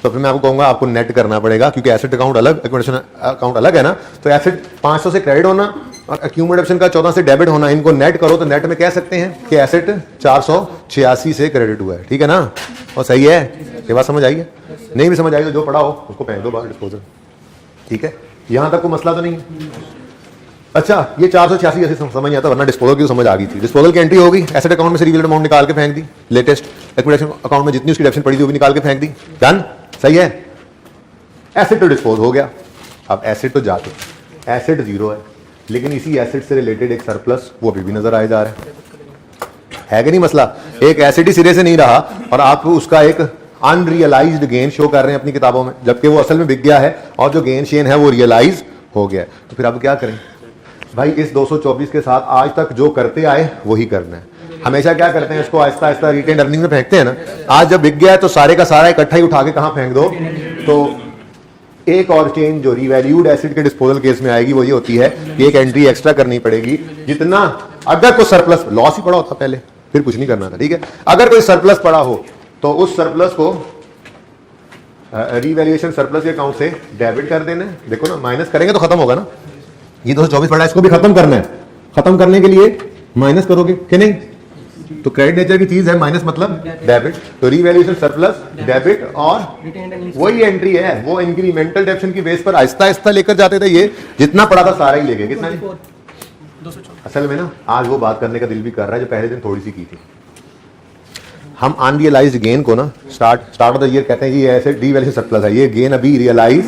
तो फिर मैं आपको कहूंगा आपको नेट करना पड़ेगा, क्योंकि एसेट अकाउंट अलग, एक्यूमुलेशन अकाउंट अलग है ना। तो एसेट 500 से क्रेडिट होना और एक्यूमुलेशन का 14 से डेबिट होना, इनको नेट करो तो नेट में कह सकते हैं कि एसेट 486 से क्रेडिट हुआ है, ठीक है ना। और सही है, ये बात समझ आई है। नहीं भी समझ आई तो जो पढ़ा हो उसको फेंक दो बाहर, डिस्पोजल, ठीक है। यहां तक कोई मसला तो नहीं है। अच्छा, ये 486 ऐसे समझ नहीं आता, वरना डिस्पोजल की समझ आ गई थी। डिस्पोजल की एंट्री होगी, एसेट अकाउंट में से रिवील्ड अमाउंट निकाल के फेंक दी, लेटेस्ट एक्यूमुलेशन अकाउंट में जितनी उसकी डेप्शन पड़ी थी वो भी निकाल के फेंक दी, डन, सही है। एसेट तो डिस्पोज हो गया। अब एसेट तो जाते, एसेट 0 है, लेकिन इसी एसेट से रिलेटेड एक सरप्लस वो अभी भी नजर आए जा रहा है कि नहीं मसला। एक एसेट ही सिरे से नहीं रहा और आप उसका एक अनरियलाइज्ड गेन शो कर रहे हैं अपनी किताबों में, जबकि वो असल में बिक गया है और जो गेन शेन है वो रियलाइज हो गया है। तो फिर आप क्या करें भाई, इस 224 के साथ आज तक जो करते आए वही करना है। हमेशा क्या करते हैं, इसको आहिस्ता आहिस्ता रिटेन अर्निंग में फेंकते हैं ना। आज जब बिक गया है तो सारे का सारा इकट्ठा ही उठा के कहां फेंक दो। तो एक और चेंज जो रिवैल्यूड एसेट के डिस्पोजल केस में आएगी वो ये होती है कि एक एंट्री एक्स्ट्रा करनी पड़ेगी, जितना अगर कोई सरप्लस, लॉस ही पड़ा होता पहले फिर कुछ नहीं करना था, ठीक है। अगर कोई सरप्लस पड़ा हो तो उस सरप्लस को रिवैल्यूएशन सरप्लस के अकाउंट से डेबिट कर देना है। देखो ना, माइनस करेंगे तो खत्म होगा ना। ये 224 पड़ा है, इसको भी खत्म करना है। खत्म करने के लिए माइनस करोगे कि नहीं, तो क्रेडिट नेचर की चीज है, माइनस मतलब डेबिट। तो रिवैल्यूएशन सरप्लस डेबिट, और वही एंट्री है, वो इंक्रीमेंटल डेप्शन की बेस पर आहिस्ता आहिस्ता लेकर जाते थे। ये जितना पड़ा था सारा ही ले गए, कितना नहीं? असल में ना आज वो बात करने का दिल भी कर रहा है जो पहले दिन थोड़ी सी की थी। हम अनरियलाइज्ड गेन को ना स्टार्ट ऑफ द ईयर कहते हैं जी ऐसे डिवैल्यूएशन सरप्लस है, ये गेन अभी रियलाइज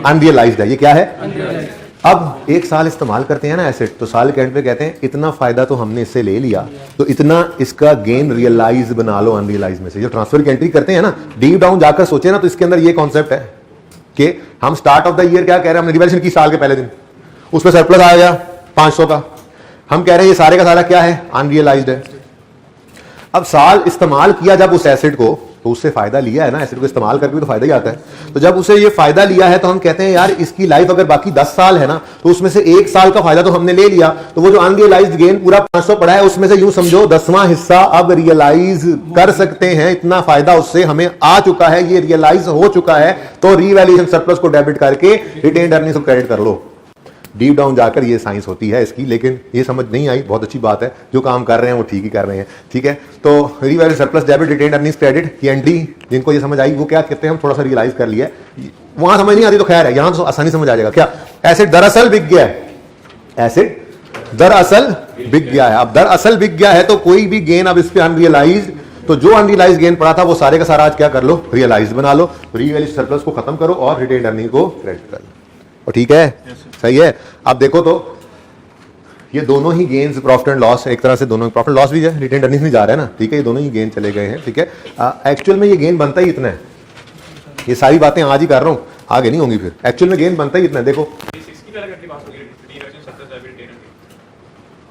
अनरियलाइज्ड है। ये क्या है? अब एक साल इस्तेमाल करते हैं ना एसेट, तो साल के एंड पे कहते हैं इतना फायदा तो हमने इससे ले लिया, तो इतना इसका गेन रियलाइज बना लो अनरियलाइज में से। जो ट्रांसफर की एंट्री करते हैं ना, डीप डाउन जाकर सोचे ना, तो इसके अंदर ये कॉन्सेप्ट है कि हम स्टार्ट ऑफ द ईयर क्या कह रहे हैं, हमने रिवैल्यूएशन की साल के पहले दिन, उसमें सरप्लस आ गया 500 का, हम कह रहे हैं ये सारे का सारा क्या है, अनरियलाइज्ड है। अब साल इस्तेमाल किया जब उस एसेट को, तो उससे फायदा लिया है ना, एसेट को इस्तेमाल करके तो फायदा ही आता है। तो जब उसे ये फायदा लिया है तो हम कहते हैं यार इसकी लाइफ अगर बाकी 10 साल है ना, तो उसमें से 1 साल का फायदा तो हमने ले लिया, तो वो जो अनरियलाइज्ड गेन पूरा 500 पड़ा है उसमें से यूं समझो 10वां हिस्सा अब रियलाइज कर सकते हैं। इतना फायदा उससे हमें आ चुका है, ये रियलाइज हो चुका है, तो रिवैल्यूएशन सरप्लस को डेबिट करके रिटेन्ड अर्निंग्स को क्रेडिट कर लो। डीप डाउन जाकर ये साइंस होती है इसकी, लेकिन ये समझ नहीं आई, बहुत अच्छी बात है, जो काम कर रहे हैं वो ठीक ही कर रहे हैं, ठीक है। तो revalue surplus debit retained earnings credit की एंट्री, जिनको ये समझ आई वो क्या कहते हैं, हम थोड़ा सा रियलाइज कर लिया, वहां समझ नहीं आती तो खैर है, यहां तो आसानी समझ आ जाएगा। क्या एसेट दरअसल बिक गया है, एसेट दरअसल बिक गया है। अब दरअसल बिक गया है तो कोई भी गेन अब इस पे अनरियलाइज, तो जो अनरियलाइज गेन पड़ा था वो सारे का सारा आज क्या कर लो, रियलाइज बना लो, रीवैल्यू सरप्लस को खत्म करो और रिटेन्ड अर्निंग को क्रेडिट कर लो, और ठीक है, सही है। अब देखो तो ये दोनों ही गेन्स प्रॉफिट एंड लॉस, एक तरह से दोनों प्रॉफिट लॉस भी है, रिटेन्ड अर्निंग नहीं जा रहा है ना, ठीक है, ये दोनों ही गेन चले गए हैं, ठीक है। एक्चुअल में ये गेन बनता ही इतना है, ये सारी बातें आज ही कर रहा हूँ, आगे नहीं होंगी फिर, एक्चुअल में गेन बनता ही इतना है। देखो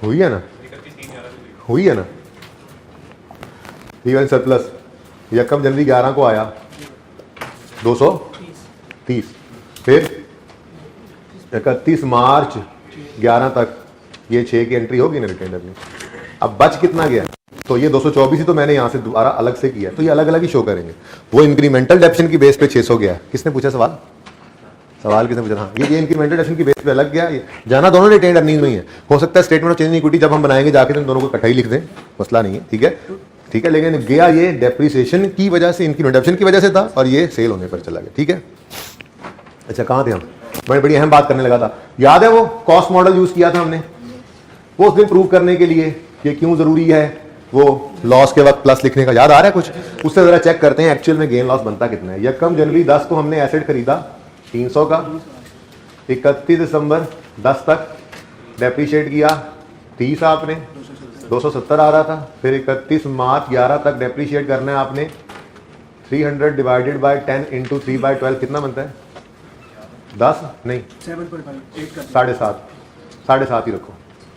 हुई है ना, हुई है ना, रीवैल्यू सरप्लस यकम जनवरी 11 को आया 230, फिर 31 मार्च 11 तक ये 6 की एंट्री होगी ना रिटेन्ड अर्निंग। अब बच कितना गया, तो ये 224 ही तो मैंने यहां से दोबारा अलग से किया, तो ये अलग अलग ही शो करेंगे। वो इंक्रीमेंटल डेप्शन की बेस पे 600 गया, किसने पूछा सवाल, सवाल किसने पूछा, हाँ ये इंक्रीमेंटल डेप्शन की बेस पे अलग गया, ये जाना दोनों रिटेन्ड अर्निंग में ही है। हो सकता है statement of change in equity जब हम बनाएंगे जाके तो दोनों को इकट्ठा ही लिख दें, मसला नहीं है, ठीक है, ठीक है, लेकिन गया ये डेप्रिसिएशन की वजह से, इंक्रीमेंटल डेप्शन की वजह से था, और ये सेल होने पर चला गया, ठीक है। अच्छा कहां थे हम, बड़ी बड़ी अहम बात करने लगा था, याद है वो कॉस्ट मॉडल यूज किया था हमने, वो उस दिन प्रूव करने के लिए कि क्यों जरूरी है वो लॉस के वक्त प्लस लिखने का, याद आ रहा है कुछ, उससे जरा चेक करते हैं एक्चुअल में गेन लॉस बनता कितना है। यकम जनवरी 10 को हमने एसेट खरीदा 300 का, 31 दिसंबर 10 तक डेप्रीशिएट किया 30 आपने, 270 आ रहा था, फिर 31 मार्च 11 तक डेप्रीशिएट करना है आपने, 300 डिवाइडेड बाय 10 इंटू 3/12 कितना बनता है, 10 नहीं 7.5 ही रखो,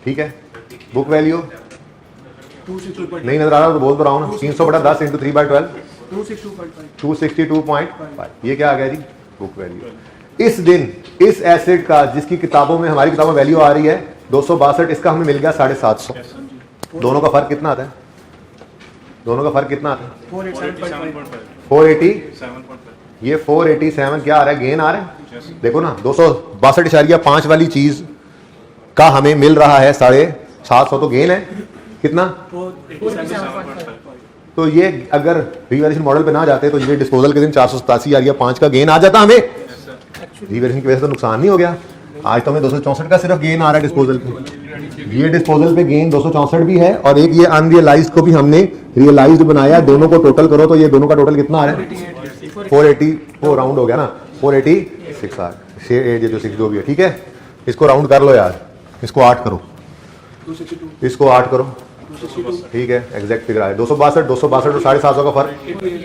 ठीक है। बुक वैल्यू नहीं नजर आ रहा तो बोल तो रहा हूँ ना, 300/10 इंटू 3/12 262.5, ये क्या आ गया जी, बुक वैल्यू। इस दिन इस एसेट का जिसकी किताबों में, हमारी किताबों में वैल्यू आ रही है 262, इसका हमें मिल गया 750, दोनों का फर्क कितना आता है, दोनों का फर्क कितना आता है 480, ये 487 क्या आ रहा है, गेन आ रहा है, देखो ना 262.5 वाली चीज का हमें मिल रहा है 750, तो गेन है कितना, तो ये अगर रिवैल्यूएशन मॉडल पे ना जाते तो ये डिस्पोजल के दिन 487 या 5 का गेन आ जाता हमें, रिवैल्यूएशन की वजह से तो नुकसान नहीं हो गया। आज तो हमें 264 का सिर्फ गेन आ रहा है डिस्पोजल पे, ये डिस्पोजल पे गेन 264 भी है, और एक ये अनरियलाइज्ड को भी हमने रियलाइज्ड बनाया, दोनों को टोटल करो तो ये दोनों का टोटल कितना आ रहा है 480, राउंड हो गया ना 486 आ, 6 जो भी है, ठीक है, इसको राउंड कर लो यार, इसको 8 करो, इसको 8 करो, ठीक है, एग्जैक्ट फिगर आया 262 और 750 का फर्क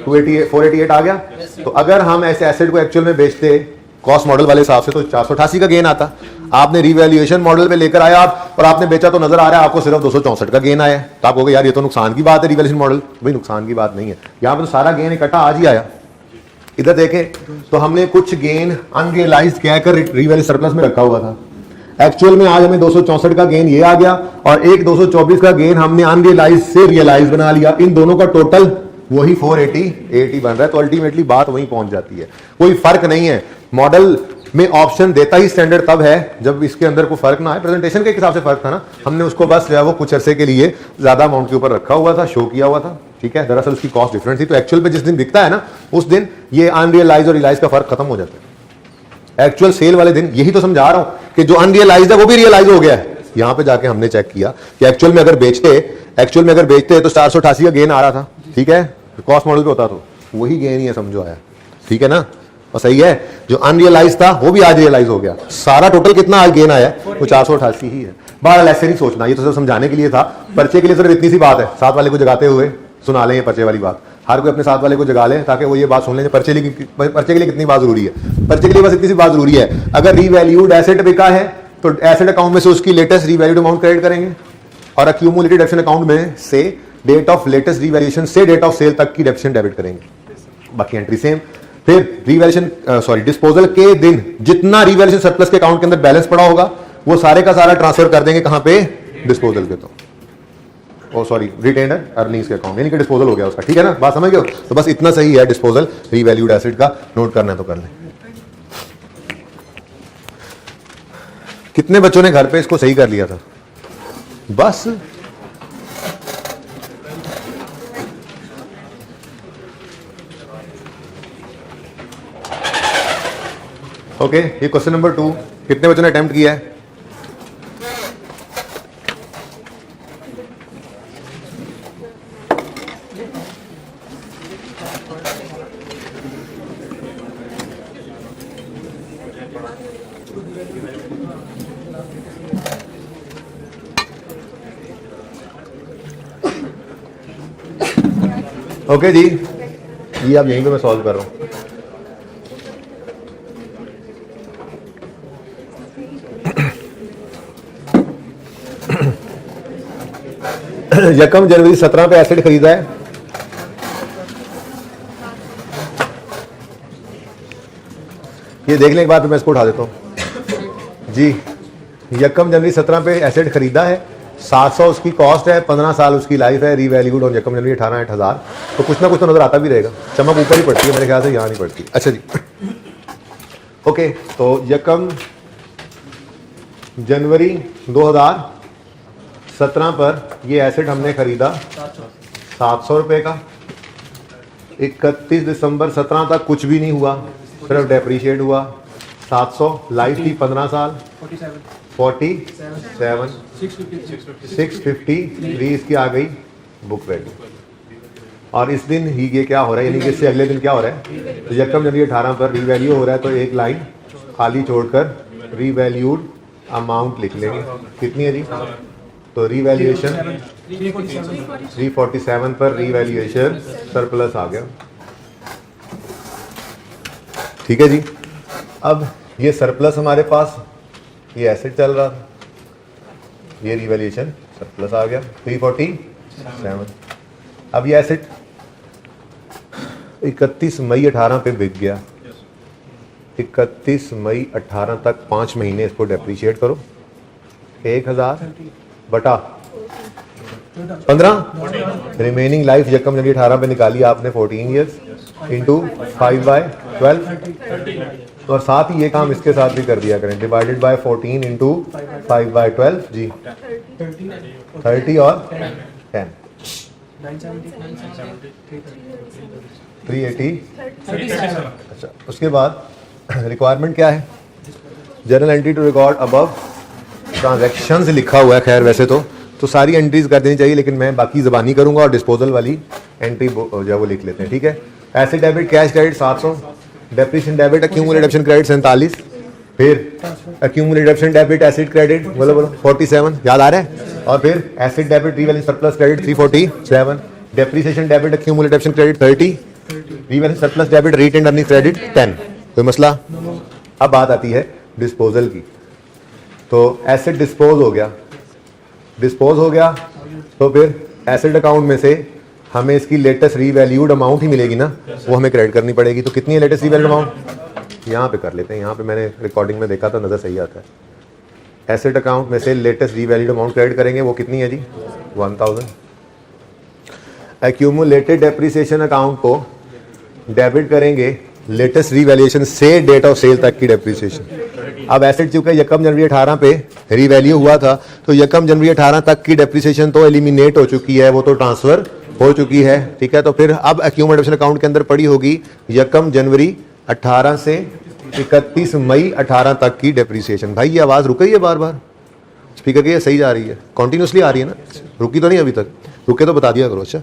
488 आ गया। तो अगर हम ऐसे एसेट को एक्चुअल में बेचते कॉस्ट मॉडल वाले हिसाब से तो 488 का गेन आता, आपने रिवैल्यूएशन मॉडल पे लेकर आया आप और आपने बेचा तो नजर आ रहा है आपको सिर्फ 264 का गेन आया, तो आप कहोगे यार ये तो नुकसान की बात है रिवैल्यूएशन मॉडल, भाई नुकसान की बात नहीं है, यहाँ पे तो सारा गेन इकट्ठा आज ही आया। इधर देखें तो हमने कुछ गेन अनरियलाइज्ड कहकर रिवैल्यू सरप्लस में रखा हुआ था, एक्चुअल में आज हमें 264 का गेन ये आ गया, और एक 224 का गेन हमने अनरियलाइज से रियलाइज बना लिया, इन दोनों का टोटल वही 480 बन रहा है, तो अल्टीमेटली बात वहीं पहुंच जाती है, कोई फर्क नहीं है। मॉडल में ऑप्शन देता ही स्टैंडर्ड तब है जब इसके अंदर कोई फर्क ना है, प्रेजेंटेशन के हिसाब से फर्क था ना, हमने उसको बस जो है वो कुछ अरसे के लिए ज्यादा अमाउंट के ऊपर रखा हुआ था, शो किया हुआ था, ठीक है, दरअसल उसकी कॉस्ट डिफरेंट थी, तो एक्चुअल पे जिस दिन दिखता है ना उस दिन ये अनरियलाइज और रियलाइज का फर्क खत्म हो जाता है। एक्चुअल सेल वाले दिन यही तो समझा रहा हूं कि जो अनरियलाइज है वो भी रियलाइज हो गया है। यहां पे जाके हमने चेक किया कि एक्चुअल में अगर बेचते तो 488 का गेन आ रहा था, ठीक है, कॉस्ट मॉडल पे होता तो वही गेन ही है, समझो आया, ठीक है ना, और सही है, जो अनरियलाइज था वो भी आज रियलाइज हो गया, सारा टोटल कितना आज गेन आया वो 488 ही है। बाहर ऐसे नहीं सोचना, ये तो सिर्फ समझाने के लिए था, पर्चे के लिए सिर्फ इतनी सी बात है, साथ वाले को जगाते हुए सुना लें ये पर्चे वाली बात, हर कोई अपने साथ वाले को जगा ले ताकि वो ये बात सुन ले पर्चे के लिए कितनी बात जरूरी है, पर्चे के लिए बस इतनी सी बात जरूरी है, अगर रीवैल्यूड एसेट बिका है तो एसेट अकाउंट में से उसकी लेटेस्ट रीवैल्यूड अमाउंट क्रेडिट करेंगे, और अक्यूमुलेटेड डेप्शन अकाउंट में से डेट ऑफ लेटेस्ट रीवैल्यूएशन से डेट ऑफ सेल तक की डेप्शन डेबिट करेंगे, बाकी एंट्री सेम। फिर रिवैल्यूएशन डिस्पोजल के दिन जितना रिवैल्यूएशन सरप्लस के अकाउंट के अंदर बैलेंस पड़ा होगा वो सारे का सारा ट्रांसफर कर देंगे कहां पे, डिस्पोजल पे, तो रिटेन्ड अर्निंग्स के अकाउंट, यानी कि डिस्पोजल हो गया उसका, ठीक है ना, बात समझ गए हो, तो बस इतना सही है, डिस्पोजल रीवैल्यूड एसेट का नोट करना है तो कर लें। कितने बच्चों ने घर पे इसको सही कर लिया था? बस ओके, ये क्वेश्चन नंबर 2 कितने बच्चों ने अटेम्प्ट किया है? ओके जी, ये आप यहीं पे मैं सॉल्व कर रहा हूं। यकम जनवरी 17 पे एसिड खरीदा है। ये देखने के बाद मैं इसको उठा देता हूं जी। यकम जनवरी 17 पे एसिड खरीदा है, 700 उसकी कॉस्ट है, 15 साल उसकी लाइफ है, रीवैल्यूड ऑन यकम जनवरी 18 8,000। तो कुछ ना कुछ तो नजर आता भी रहेगा। चमक ऊपर ही पड़ती है मेरे ख्याल से, यहाँ नहीं पड़ती। अच्छा जी ओके, तो यकम जनवरी 2017 पर ये एसिड हमने खरीदा 700 रुपये का। 31 दिसंबर 17 तक कुछ भी नहीं हुआ, सिर्फ डेप्रीशिएट हुआ। 700 लाइफ थी 15 साल, 47 650 इसकी आ गई बुक वैल्यू। और इस दिन ही ये क्या हो रहा है, यानी कि इससे अगले दिन क्या हो रहा है, तो यकम जनवरी 18 पर रीवैल्यू हो रहा है, तो एक लाइन खाली छोड़कर रीवैल्यूड अमाउंट लिख लेंगे। कितनी है जी? तो रीवैल्यूएशन 347 पर रीवैल्यूएशन सरप्लस आ गया। ठीक है जी। अब ये सरप्लस हमारे पास, ये एसेट चल रहा था, ये रिवैल्यूएशन सरप्लस आ गया 347। अब ये एसेट 31 मई 18 पे बिक गया। 31 मई 18 तक 5 महीने इसको डेप्रीशिएट करो। 1000 बटा 15, रिमेनिंग लाइफ यकम जनवरी 18 पे निकाली आपने 14 ईयर्स इंटू 5/12, और साथ ही ये काम इसके साथ भी कर दिया करें, डिवाइडेड बाय 14 इंटू 5/12 जी 30 और 10 380। अच्छा, उसके बाद रिक्वायरमेंट क्या है? Journal entry to record above transactions लिखा हुआ है। खैर वैसे तो सारी एंट्रीज कर देनी चाहिए, लेकिन मैं बाकी ज़बानी करूंगा और डिस्पोजल वाली एंट्री जो है वो लिख लेते हैं। ठीक है। Acid debit cash credit 700, depreciation debit accumulated deduction credit 47, फिर accumulated deduction debit acid credit बोलो 47, याद आ रहा है, और फिर acid debit revalue surplus credit 347, depreciation debit accumulated deduction credit 30, revalue surplus debit retained earning credit 10। कोई मसला? अब बात आती है डिस्पोजल की। तो एसिड डिस्पोज हो गया, तो फिर एसिड अकाउंट में से हमें इसकी लेटेस्ट रीवैल्यूड अमाउंट ही मिलेगी ना, वो हमें क्रेडिट करनी पड़ेगी। तो कितनी है लेटेस्ट रीवैल्यूड अमाउंट? यहाँ पे कर लेते हैं, यहाँ पे मैंने रिकॉर्डिंग में देखा था, नज़र सही आता है। एसिड अकाउंट में से लेटेस्ट रीवैल्यूड अमाउंट क्रेडिट करेंगे, वो कितनी है जी? 1000। एक्यूमुलेटेड डेप्रिसिएशन अकाउंट को डेबिट करेंगे लेटेस्ट रीवैल्यूएशन से डेट ऑफ सेल तक की डेप्रिसिएशन। अब एसेट चूंकि यकम जनवरी 18 पे रीवैल्यू हुआ था, तो यकम जनवरी 18 तक की डेप्रिसिएशन तो एलिमिनेट हो चुकी है, वो तो ट्रांसफर हो चुकी है। ठीक है, तो फिर अब एक्यूमुलेशन अकाउंट के अंदर पड़ी होगी यकम जनवरी 18 से 31 मई 18 तक की डेप्रिसिएशन। भाई ये आवाज़ रुक रही है बार बार स्पीकर की, सही जा रही है, कॉन्टिन्यूसली आ रही है ना, रुकी तो नहीं अभी तक? रुके तो बता दिया करो। अच्छा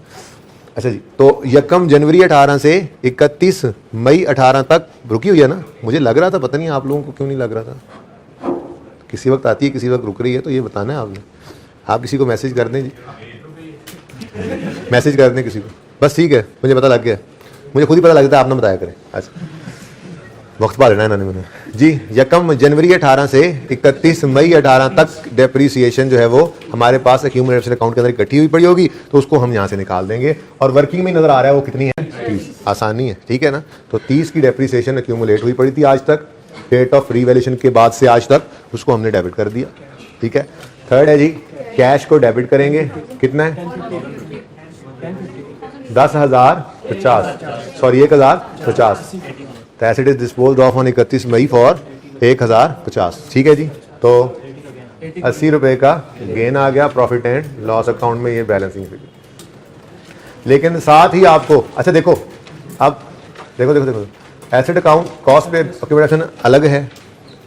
जी, तो यकम जनवरी 18 से 31 मई 18 तक रुकी हुई है ना? मुझे लग रहा था, पता नहीं आप लोगों को क्यों नहीं लग रहा था। किसी वक्त आती है, किसी वक्त रुक रही है, तो ये बताना है आपने। आप किसी को मैसेज कर दें जी, मैसेज कर दें किसी को, बस ठीक है, मुझे पता लग गया, मुझे खुद ही पता लगता है, आप ना बताया करें। अच्छा, वक्त पा लेना है मैंने जी। यकम जनवरी 18 से 31 मई 18 तक डेप्रीसिएशन जो है वो हमारे पास एक्यूमुलेशन अकाउंट के अंदर इकट्ठी हुई पड़ी होगी, तो उसको हम यहाँ से निकाल देंगे। और वर्किंग में नजर आ रहा है वो कितनी है? 30। आसानी है, ठीक है ना। तो 30 की डेप्रीसिएशन एक्यूमुलेट हुई पड़ी थी आज तक, डेट ऑफ रीवैल्यूएशन के बाद से आज तक, उसको हमने डेबिट कर दिया। ठीक है। थर्ड है जी, कैश को डेबिट करेंगे, कितना है? 10,050, सॉरी 1,050। तो asset is disposed of on 31 May for 1,050। ठीक है जी। तो 80 रुपए का गेन आ गया प्रॉफिट एंड लॉस अकाउंट में, ये बैलेंसिंग फिगर। लेकिन साथ ही आपको, अच्छा देखो, अब देखो देखो देखो, एसेट अकाउंट कॉस्ट पे एक्यूमुलेशन अलग है,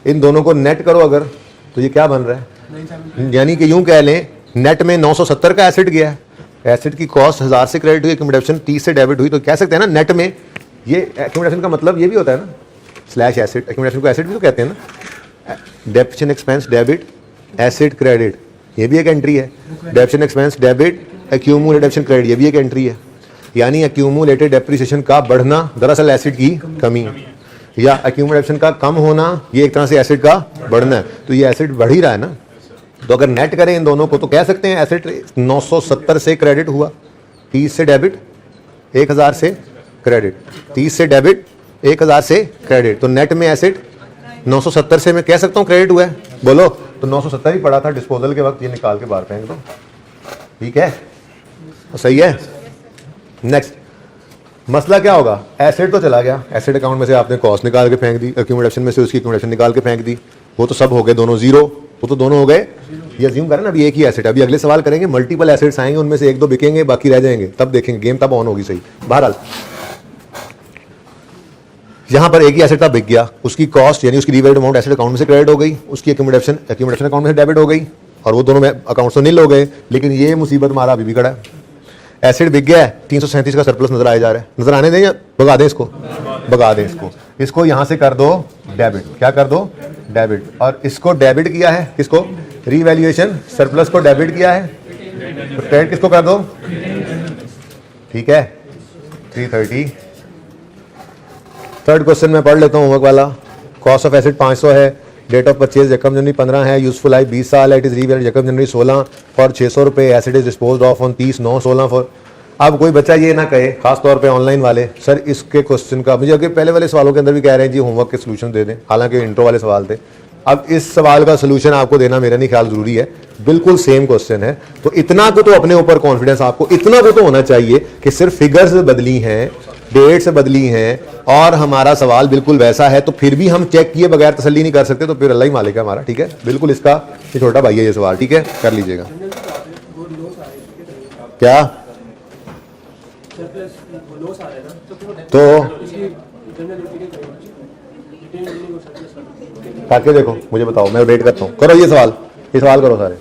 इन दोनों को नेट करो अगर, तो ये क्या बन रहा है, यानी कि यूं कह लें नेट में 970 का एसेट गया है, एसेट की कॉस्ट 1000 से क्रेडिट हुई, एक्यूमुलेशन 30 से डेबिट हुई, तो कह सकते हैं ना नेट में, ये एक्यूमुलेशन का मतलब ये भी होता है ना, स्लैश एसेट, एक्यूमुलेशन को एसेट भी तो कहते हैं ना, depreciation expense debit asset credit, ये भी एक एंट्री है, depreciation expense debit accumulated depreciation credit, ये भी एक एंट्री है, यानी एक्यूमुलेटेड डेप्रिसिएशन का बढ़ना दरअसल एसेट की कमी है, या एक्यूमुलेशन का कम होना ये एक तरह से एसेट का बढ़ना है, तो ये एसेट बढ़ ही रहा है ना। तो अगर नेट करें इन दोनों को तो कह सकते हैं एसेट 970 से क्रेडिट हुआ, 30 से डेबिट, 1000 से क्रेडिट, 30 से डेबिट, 1000 से क्रेडिट, तो नेट में एसेट 970 से मैं कह सकता हूँ क्रेडिट हुआ है, बोलो, तो 970 ही पड़ा था डिस्पोजल के वक्त, ये निकाल के बाहर फेंक दो, ठीक है, तो सही है। नेक्स्ट मसला क्या होगा, एसेट तो चला गया, एसेट अकाउंट में से आपने कॉस्ट निकाल के फेंक दी, एक्यूमुलेशन में से उसकी एक्यूमुलेशन निकाल के फेंक दी, वो तो सब हो गए दोनों जीरो, वो तो दोनों हो गए, ये अज्यूम करें ना अभी एक ही एसेट, अभी अगले सवाल करेंगे मल्टीपल एसेट्स आएंगे, उनमें से एक दो बिकेंगे बाकी रह जाएंगे, तब देखेंगे, गेम तब ऑन होगी सही। बहरहाल यहां पर एक ही एसेट था बिक गया, उसकी कॉस्ट यानी उसकी रिवेल्ड अमाउंट एसेट अकाउंट में से क्रेडिट हो गई, उसकी एक्यूमुलेशन अकाउंट में से डेबिट हो गई, और वो दोनों में अकाउंट से नील हो गए। लेकिन ये मुसीबत हमारा अभी भी खड़ा है, एसेट बिक गया है, 337 का सरप्लस नजर आया जा रहा है, नजर आने दें या भगा दें इसको, भगा दें इसको यहां से कर दो डेबिट, क्या कर दो डेबिट, और इसको डेबिट किया है, किसको, रीवैल्यूएशन सरप्लस को डेबिट किया है, तो क्रेडिट किसको कर दो, ठीक है 330। थर्ड क्वेश्चन मैं पढ़ लेता हूँ होमवर्क वाला, कॉस्ट ऑफ एसेट 500 है, डेट ऑफ परचेज यकम जनवरी 15 है, यूजफुल लाइफ 20 साल है, इट इज रीवैल्यूड यकम जनवरी 16 फॉर 600 रुपए, asset is disposed of on 30/9/16 for. अब कोई बच्चा ये ना कहे, खास तौर पे ऑनलाइन वाले, सर इसके क्वेश्चन का मुझे, अगर पहले वाले सवालों के अंदर भी कह रहे हैं जी होमवर्क के सोल्यूशन दे दें, हालांकि इंट्रो वाले सवाल थे, अब इस सवाल का सोल्यूशन आपको देना मेरा नहीं ख्याल जरूरी है, बिल्कुल सेम क्वेश्चन है, तो इतना को तो अपने ऊपर कॉन्फिडेंस, आपको इतना को तो होना चाहिए कि सिर्फ फिगर्स बदली हैं, डेट्स बदली हैं, और हमारा सवाल बिल्कुल वैसा है, तो फिर भी हम चेक किए बगैर तसल्ली नहीं कर सकते, तो फिर अल्लाह ही मालिक है हमारा, ठीक है, बिल्कुल इसका ये छोटा भाई है ये सवाल, ठीक है, कर लीजिएगा। क्या तो ताकि देखो, मुझे बताओ, मैं वेट करता हूँ, करो ये सवाल करो सारे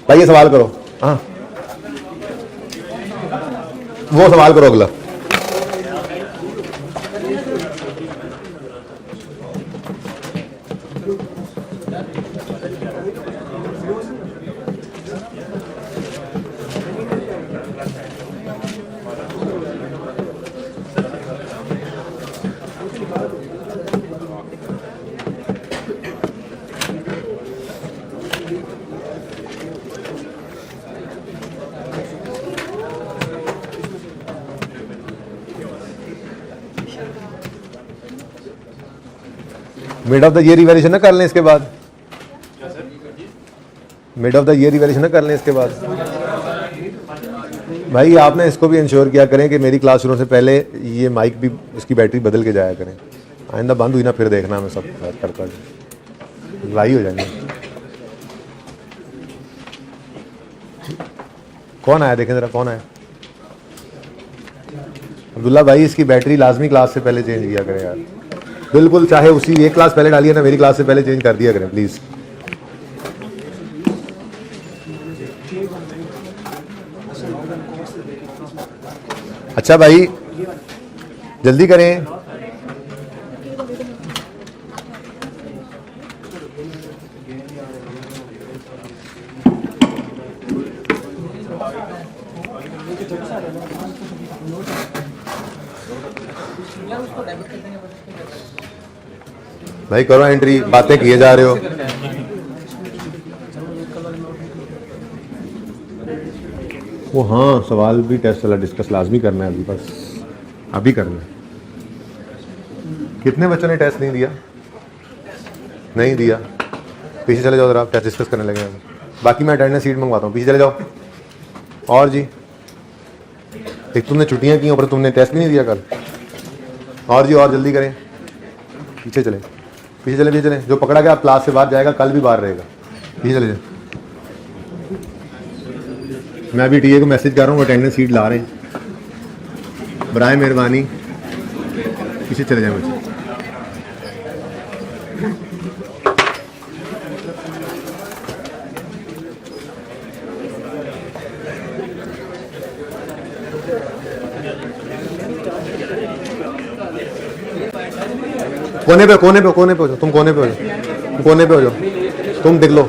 भाई, ये सवाल करो, हाँ वो सवाल करो अगला। Mid of the year evaluation ना कर लें इसके बाद, mid of the year evaluation ना कर लें इसके बाद। भाई आपने इसको भी इंश्योर किया करें कि मेरी क्लास शुरू से पहले ये माइक भी इसकी बैटरी बदल के जाया करें, आइंदा बंद हुई ना फिर देखना मैं सब करता लड़ाई हो जाएगी। कौन आया देखें जरा, कौन आया, अब्दुल्ला भाई इसकी बैटरी लाजमी क्लास से पहले चेंज किया करें यार, बिल्कुल, चाहे उसी एक क्लास पहले डालिए ना, मेरी क्लास से पहले चेंज कर दिया करें प्लीज। अच्छा भाई जल्दी करें, भाई करो एंट्री, बातें किए जा रहे हो। वो हाँ सवाल भी टेस्ट वाला डिस्कस लाजमी करना है अभी, बस अभी करना है। कितने बच्चों ने टेस्ट नहीं दिया, नहीं दिया, पीछे चले जाओ जरा, टेस्ट डिस्कस करने लगे हैं। बाकी मैं अटेंडेंस सीट मंगवाता हूँ, पीछे चले जाओ। और जी एक तुमने छुट्टियाँ की, ऊपर तुमने टेस्ट भी नहीं दिया कल। और जी और जल्दी करें, पीछे चले, पीछे चले, पीछे चले। जो पकड़ा गया क्लास से बाहर जाएगा, कल भी बाहर रहेगा। पीछे चले जाए। मैं अभी टीए को मैसेज कर रहा हूँ, अटेंडेंस शीट ला रहे हैं, बराए मेहरबानी पीछे चले जाए बच्चे। कोने पे हो जाओ, तुम कोने पे हो जाओ, कोने पे हो जाओ, तुम देख लो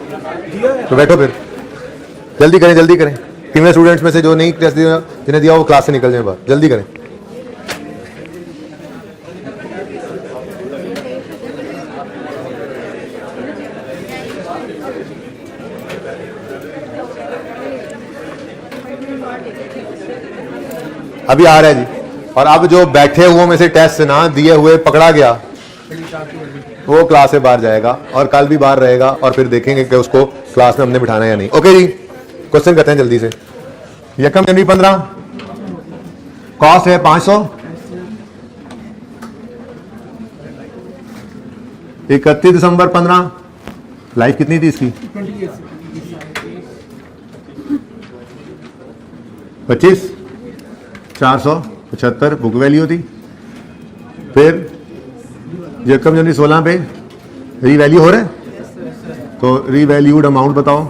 तो बैठो फिर। जल्दी करें। फीमेल स्टूडेंट्स में से जो नहीं टेस्ट दिया, जिन्हें दिया वो क्लास से निकल जाए बाहर, जल्दी करें। अभी आ रहा है जी। और अब जो बैठे हुए में से टेस्ट ना दिए हुए पकड़ा गया, वो क्लास से बाहर जाएगा और कल भी बाहर रहेगा, और फिर देखेंगे कि उसको क्लास में हमने बिठाना है या नहीं। ओके जी, क्वेश्चन करते हैं जल्दी से। यकम जनवरी 15, कॉस्ट है 500, 31 दिसंबर 15, लाइफ कितनी थी इसकी? 25, 475 बुक वैल्यू थी। फिर यकम जनवरी 16 पे रीवैल्यू हो रहा है, तो रीवैल्यूड अमाउंट बताओ,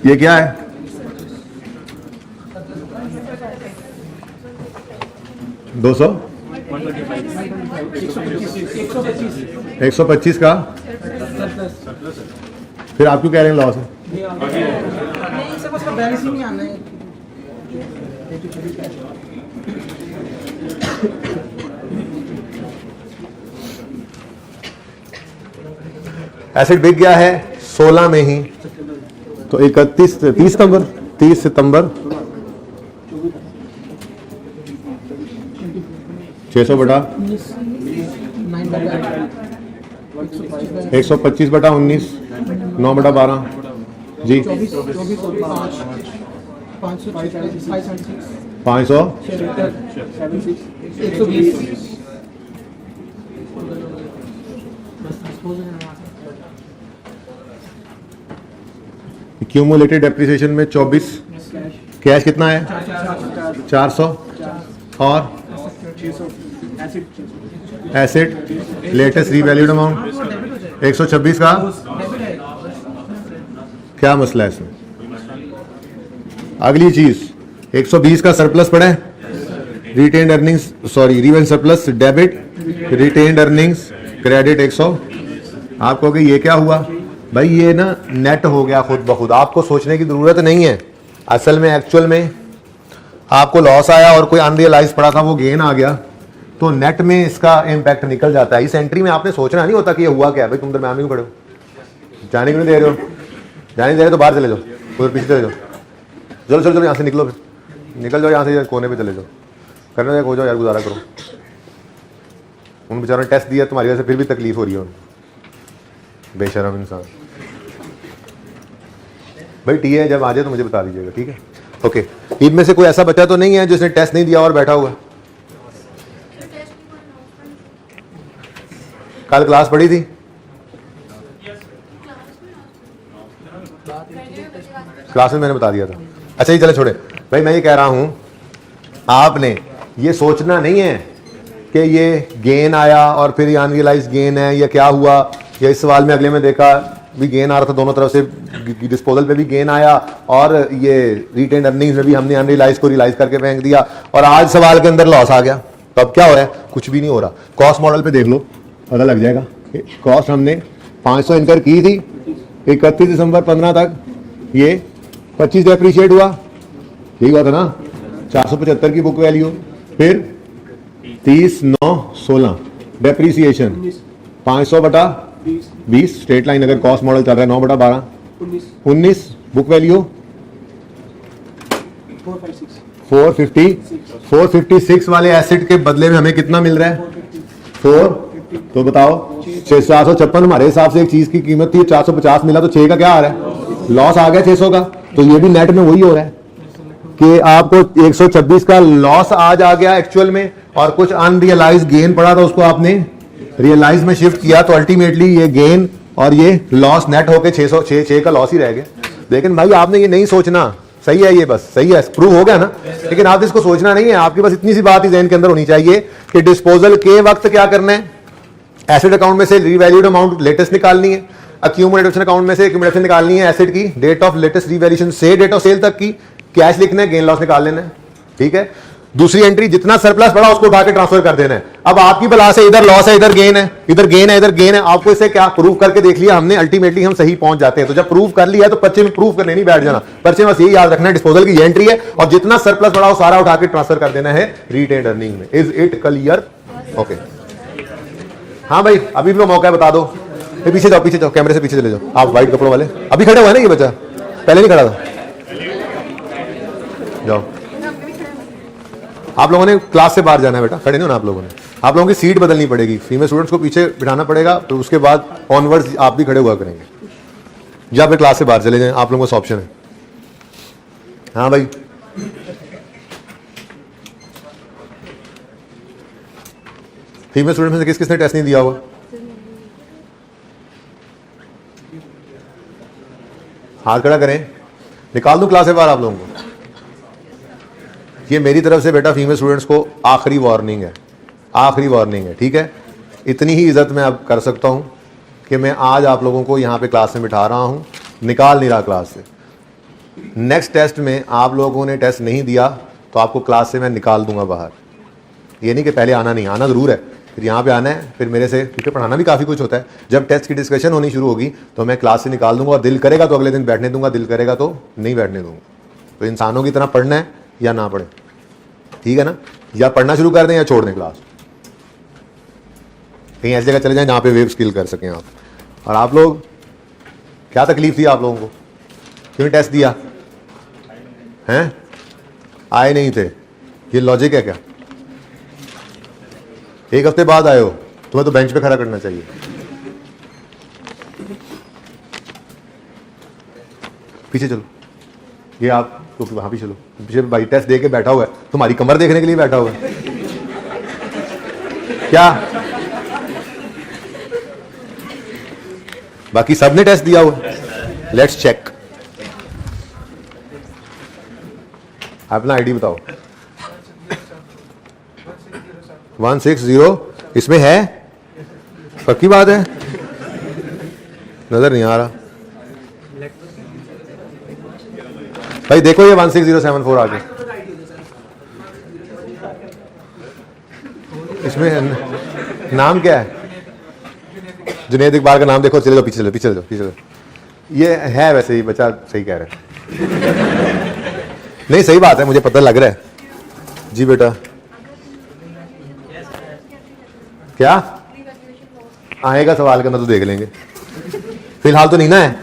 ये क्या है? 200, 125 का। फिर आप क्यों कह रहे हैं लॉस है? एसिड बिक गया है 16 में ही, तो 30 सितंबर 600 बटा 125 बटा 19, 9 बटा 12 जी, 500, क्यूमुलेटेड डेप्रिसिएशन में 24, कैश कितना है? 400, और एसिड लेटेस्ट रीवैल्यूड अमाउंट 126 का। क्या मसला है इसमें? अगली चीज 120 का सरप्लस पड़ा है, retained earnings, sorry revenue surplus debit, retained earnings credit 100। आप कहोगे ये क्या हुआ भाई? ये ना नेट हो गया खुद ब खुद, आपको सोचने की जरूरत नहीं है। असल में एक्चुअल में आपको लॉस आया और कोई अनरियलाइज पड़ा था, वो गेन आ गया, तो नेट में इसका इम्पैक्ट निकल जाता है। इस एंट्री में आपने सोचना नहीं होता कि ये हुआ क्या है। भाई तुम दरम्यान में क्यों खड़े हो? जाने क्यों नहीं दे रहे हो? जाने नहीं दे रहे तो बाहर चले जाओ, उधर पीछे चले जाओ। चलो यहाँ से निकलो, फिर निकल जाओ यहाँ से, कोने पे चले जाओ, करने हो जाओ यार, गुजारा करो। उन बेचारों ने टेस्ट दिया तुम्हारी वजह से, फिर भी तकलीफ हो रही है उन्हें, बेशरम इंसान। भाई टी है, जब आ जाए तो मुझे बता दीजिएगा, ठीक है? ओके, टीम में से कोई ऐसा बच्चा तो नहीं है जिसने टेस्ट नहीं दिया और बैठा हुआ? कल क्लास पढ़ी थी? क्लास में मैंने बता दिया था। अच्छा, ये चले छोड़े। भाई मैं ये कह रहा हूं, आपने ये सोचना नहीं है कि ये गेन आया और फिर ये अनरियलाइज गेन है या क्या हुआ। या इस सवाल में अगले में देखा भी गेन आ रहा था, दोनों तरफ से डिस्पोजल पे भी गेन आया और ये रिटेन्ड अर्निंग्स में भी हमने अनरियलाइज को रियलाइज करके फेंक दिया, और आज सवाल के अंदर लॉस आ गया। तो अब क्या हो रहा है? कुछ भी नहीं हो रहा। कॉस्ट मॉडल पे देख लो, पता लग जाएगा। कॉस्ट हमने 500 इनकर की थी 31 दिसंबर 15 तक, ये 25 डेप्रीशिएट हुआ, यही हुआ था ना, 475 की बुक वैल्यू, फिर 30/9/16 डेप्रीसिएशन 500 बटा 20 स्ट्रेट लाइन, अगर कॉस्ट मॉडल चल रहा है 9 बटा 12 19, बुक वैल्यू 456 वाले एसिड के बदले में हमें कितना मिल रहा है? 4, तो बताओ 456 हमारे हिसाब से एक चीज की कीमत थी, 450 मिला, तो 6 का क्या आ रहा है? लॉस आ गया 600 का। तो ये भी नेट में वही हो रहा है कि आपको 126 का लॉस आज आ गया एक्चुअल में, और कुछ अनरियलाइज गेन पड़ा था, उसको आपने रियलाइज में शिफ्ट किया तो अल्टीमेटली ये गेन और ये लॉस नेट होके 606 का लॉस ही रह गया। लेकिन भाई आपने ये नहीं सोचना, सही है ये, बस सही है, प्रूव हो गया ना, लेकिन आप इसको सोचना नहीं है। आपकी बस इतनी सी बात ही ज़हन के अंदर होनी चाहिए कि डिस्पोजल के वक्त क्या करना है, एसेट अकाउंट में से रीवैल्यूड अमाउंट लेटेस्ट निकालनी है, अक्यूमुलेशन अकाउंट में से एक्यूमुलेशन निकालनी है, एसेट की डेट ऑफ लेटेस्ट रीवैल्यूएशन से डेट ऑफ सेल तक की कैश लिखना है, गेन लॉस निकाल लेना है, ठीक है। दूसरी एंट्री जितना सरप्लस पड़ा उसको उठा के ट्रांसफर कर देना है। अब आपकी बला से इधर लॉस है, इधर गेन है, इधर गेन है, इधर गेन है, आपको इसे क्या प्रूव करके देख लिया हमने, अल्टीमेटली हम सही पहुंच जाते हैं। तो जब प्रूव कर लिया तो पर्चे में प्रूव करने नहीं बैठ जाना, पर्चे में बस यही याद रखना है डिस्पोजल की एंट्री है और जितना सरप्लस पड़ा वो सारा उठा के ट्रांसफर कर देना है रिटेन्ड अर्निंग में। Is it clear? ओके, हाँ भाई अभी भी मौका है, बता दो। पीछे जाओ, पीछे जाओ, कैमरे से पीछे चले जाओ आप, व्हाइट कपड़ों वाले अभी खड़े हुए हैं ना, ये बच्चा पहले नहीं खड़ा था, जाओ। आप लोगों ने क्लास से बाहर जाना है बेटा, खड़े नहीं हो ना आप लोगों ने, आप लोगों की सीट बदलनी पड़ेगी, फीमेल स्टूडेंट्स को पीछे बिठाना पड़ेगा, तो उसके बाद ऑनवर्ड्स आप भी खड़े हुआ करेंगे, या फिर क्लास से बाहर चले जाएं, आप लोगों को ऑप्शन है। हाँ भाई, फीमेल स्टूडेंट में से किसने टेस्ट नहीं दिया हुआ? हाथ खड़ा करें, निकाल दूं क्लास से बाहर आप लोगों को। ये मेरी तरफ से बेटा फीमेल स्टूडेंट्स को आखिरी वार्निंग है, आखिरी वार्निंग है, ठीक है। इतनी ही इज्जत मैं अब कर सकता हूं कि मैं आज आप लोगों को यहां पे क्लास में बिठा रहा हूं, निकाल नहीं रहा क्लास से। नेक्स्ट टेस्ट में आप लोगों ने टेस्ट नहीं दिया तो आपको क्लास से मैं निकाल दूंगा बाहर। ये नहीं कि पहले आना नहीं, आना ज़रूर है, फिर यहाँ पे आना है, फिर मेरे से, क्योंकि पढ़ाना भी काफ़ी कुछ होता है। जब टेस्ट की डिस्कशन होनी शुरू होगी तो मैं क्लास से निकाल दूंगा, और दिल करेगा तो अगले दिन बैठने दूंगा, दिल करेगा तो नहीं बैठने दूंगा। तो इंसानों की तरह पढ़ना है या ना पढ़े, ठीक है ना, या पढ़ना शुरू कर दें या छोड़ दें क्लास, कहीं ऐसी जगह चले जाएं जहाँ पे वेब स्किल कर सकें आप। और आप लोग, क्या तकलीफ थी आप लोगों को, क्यों टेस्ट दिया हैं? आए नहीं थे, ये लॉजिक है क्या? एक हफ्ते बाद आए हो, तुम्हें तो बेंच पे खड़ा करना चाहिए। पीछे चलो, ये आप तो वहां भी चलो, पीछे भाई टेस्ट दे के बैठा हुआ है, तुम्हारी कमर देखने के लिए बैठा हुआ है क्या? बाकी सबने टेस्ट दिया हुआ, लेट्स चेक। अपना आईडी बताओ। 160 इसमें है, पक्की बात है? नजर नहीं आ रहा भाई, देखो ये 16074 आ गया, इसमें नाम क्या है? जुनेद इकबाल का नाम देखो, चले जाओ पीछे, चलो पीछे चलो, पीछे चलो। ये है वैसे ही बच्चा, सही कह रहा है। नहीं सही बात है, मुझे पता लग रहा है जी बेटा। क्या आएगा सवाल करना तो देख लेंगे, फिलहाल तो नहीं ना है।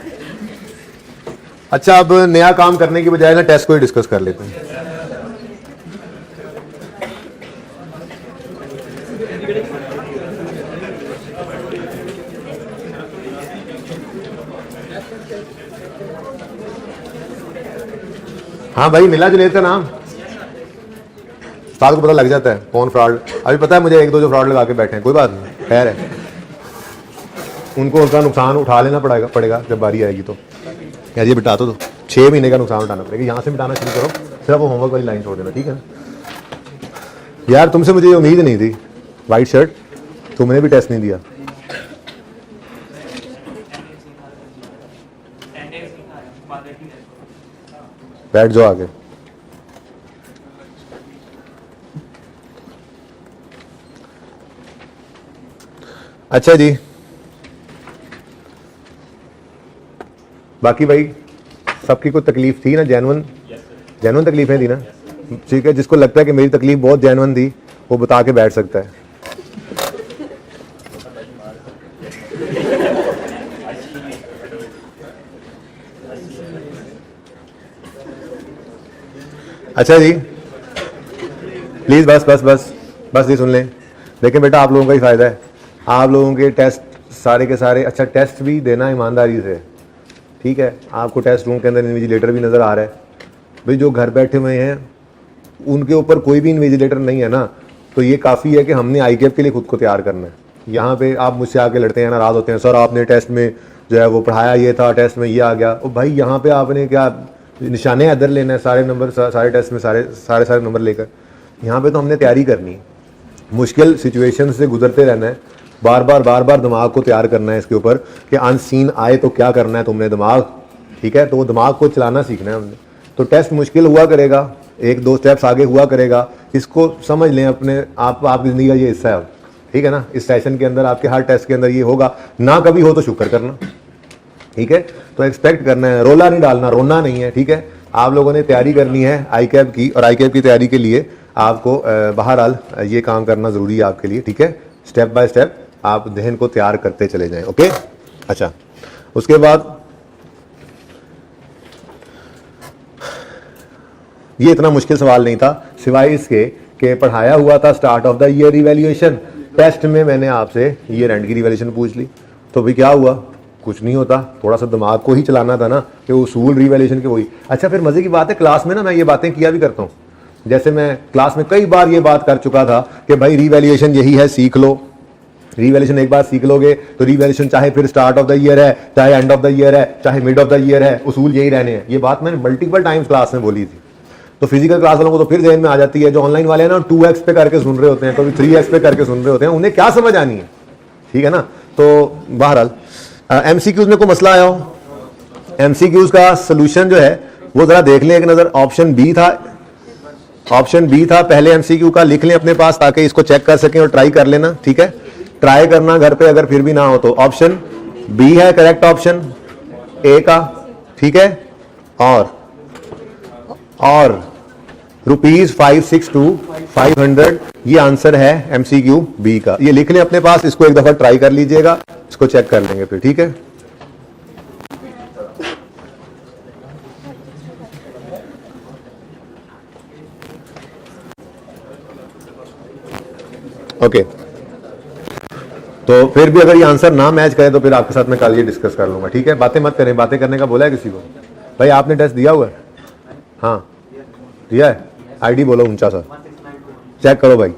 अच्छा, अब नया काम करने की बजाय ना टेस्ट को ही डिस्कस कर लेते हैं। हाँ भाई, मिला जुनेद का नाम, साथ को पता लग जाता है कौन फ्रॉड। अभी पता है मुझे एक दो जो फ्रॉड लगा के बैठे हैं, कोई बात नहीं, खैर है, उनको उनका नुकसान उठा लेना पड़ेगा जब बारी आएगी। तो यार ये बिटा तो 6 महीने का नुकसान उठाना पड़ेगा, यहाँ से मिटाना शुरू करो, सिर्फ वो होमवर्क वाली लाइन छोड़ देना, ठीक है ना यार। तुमसे मुझे ये उम्मीद नहीं थी, वाइट शर्ट, तुमने भी टेस्ट नहीं दिया। बैठ जाओ आगे। अच्छा जी, बाकी भाई सबकी कोई तकलीफ थी ना, जेन्युइन तकलीफें थी ना, ठीक है। जिसको लगता है कि मेरी तकलीफ बहुत जेन्युइन थी वो बता के बैठ सकता है। अच्छा जी, प्लीज बस बस बस बस ये सुन लें। देखें बेटा, आप लोगों का ही फायदा है, आप लोगों के टेस्ट सारे के सारे, अच्छा टेस्ट भी देना ईमानदारी से, ठीक है। आपको टेस्ट रूम के अंदर इन्विजिलेटर भी नज़र आ रहा है भाई, जो घर बैठे हुए हैं उनके ऊपर कोई भी इन्विजिलेटर नहीं है ना, तो ये काफ़ी है कि हमने आईकेप के लिए खुद को तैयार करना है। यहाँ पे आप मुझसे आके लड़ते हैं, नाराज़ होते हैं, सर आपने टेस्ट में जो है वो पढ़ाया ये था, टेस्ट में ये आ गया। ओ भाई यहाँ पे आपने क्या निशाने इधर लेना है, सारे नंबर सारे टेस्ट में सारे नंबर लेकर। यहाँ पे तो हमने तैयारी करनी है, मुश्किल सिचुएशन से गुजरते रहना है, बार बार दिमाग को तैयार करना है इसके ऊपर कि अनसीन आए तो क्या करना है तुमने दिमाग, ठीक है। तो वो दिमाग को चलाना सीखना है हमने। तो टेस्ट मुश्किल हुआ करेगा, एक दो स्टेप्स आगे हुआ करेगा, इसको समझ लें अपने आपकी ज़िंदगी का ये हिस्सा है, ठीक है ना। इस सेशन के अंदर आपके हर टेस्ट के अंदर ये होगा, ना कभी हो तो शुक्र करना, ठीक है। तो एक्सपेक्ट करना है, रोला नहीं डालना, रोना नहीं है, ठीक है। आप लोगों ने तैयारी करनी है ICAP की, और ICAP की तैयारी के लिए आपको बहरहाल ये काम करना ज़रूरी है आपके लिए, ठीक है। स्टेप बाय स्टेप आप जहन को तैयार करते चले जाएं, ओके। अच्छा, उसके बाद ये इतना मुश्किल सवाल नहीं था, सिवाय इसके कि पढ़ाया हुआ था start of the year revaluation. Test में मैंने आपसे ईयर एंड की रिवैल्यूएशन पूछ ली, तो भी क्या हुआ, कुछ नहीं होता, थोड़ा सा दिमाग को ही चलाना था ना कि उसूल रिवैल्यूएशन के वही। अच्छा, फिर मजे की बात है, क्लास में ना मैं ये बातें किया भी करता हूँ। जैसे मैं क्लास में कई बार ये बात कर चुका था कि भाई रिवैल्यूएशन यही है, सीख लो। रिवैल्यूएशन एक बार सीख लोगे तो रिवैल्यूएशन चाहे फिर स्टार्ट ऑफ द ईयर है, चाहे एंड ऑफ द ईयर है, चाहे मिड ऑफ द ईयर है, उसूल यही रहने हैं। ये बात मैंने मल्टीपल टाइम्स क्लास में बोली थी। तो फिजिकल क्लास वालों को तो फिर जहन में आ जाती है, जो ऑनलाइन वाले हैं ना 2x पे करके सुन रहे होते हैं, कभी 3x पे करके सुन रहे होते हैं, उन्हें क्या समझ आनी है, ठीक है ना। तो बहरहाल MCQs में कोई मसला आया हो, MCQs का सोल्यूशन जो है वो जरा देख लें एक नजर। ऑप्शन बी था पहले MCQ का, लिख लें अपने पास ताकि इसको चेक कर सकें और ट्राई कर लेना, ठीक है। ट्राई करना घर पे, अगर फिर भी ना हो तो ऑप्शन बी है करेक्ट ऑप्शन ए का, ठीक है। और ₹562,500 ये आंसर है MCQ बी का। ये लिख लें अपने पास, इसको एक दफा ट्राई कर लीजिएगा, इसको चेक कर लेंगे फिर, ठीक है। ओके, तो फिर भी अगर ये आंसर ना मैच करे तो फिर आपके साथ मैं कल ये डिस्कस कर लूंगा, ठीक है। बातें मत करें, बातें करने का बोला है किसी को? भाई आपने टेस्ट दिया हुआ है? हाँ दिया है। ID बोलो ऊंचा सा, चेक करो भाई।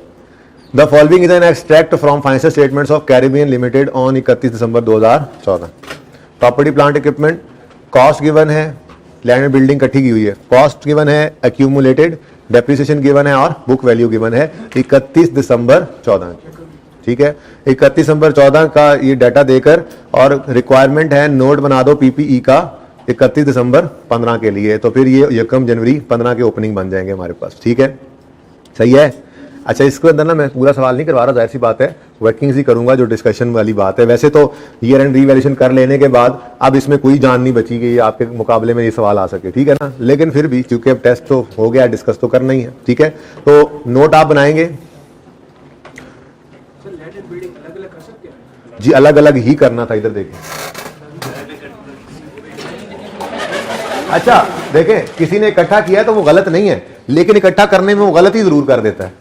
The following is an extract from financial statements of Caribbean limited on 31 December 2014। Property plant equipment, cost given है, लैंड एंड बिल्डिंग इकट्ठी की हुई है, कॉस्ट गिवन है, एक्यूमुलेटेड डेप्रिसिएशन गिवन है और बुक वैल्यू गिवन है 31 दिसंबर 14, ठीक है। 31 दिसंबर 14 का ये डाटा देकर, और रिक्वायरमेंट है नोट बना दो PPE का 31 दिसंबर 15 के लिए, तो फिर ये 1 जनवरी 15 के ओपनिंग बन जाएंगे हमारे पास, ठीक है, सही है। अच्छा, इसके अंदर ना मैं पूरा सवाल नहीं करवा रहा, जाहिर सी बात है वर्किंग ही करूंगा, जो डिस्कशन वाली बात है। वैसे तो ईयर एंड रिवैल्यूएशन कर लेने के बाद अब इसमें कोई जान नहीं बची कि आपके मुकाबले में ये सवाल आ सके, ठीक है ना। लेकिन फिर भी क्योंकि अब टेस्ट तो हो गया, डिस्कस तो करना ही है, ठीक है। तो नोट आप बनाएंगे जी, अलग अलग ही करना था, इधर देखें। अच्छा देखें, किसी ने इकट्ठा किया तो वो गलत नहीं है, लेकिन इकट्ठा करने में वो गलती जरूर कर देता है।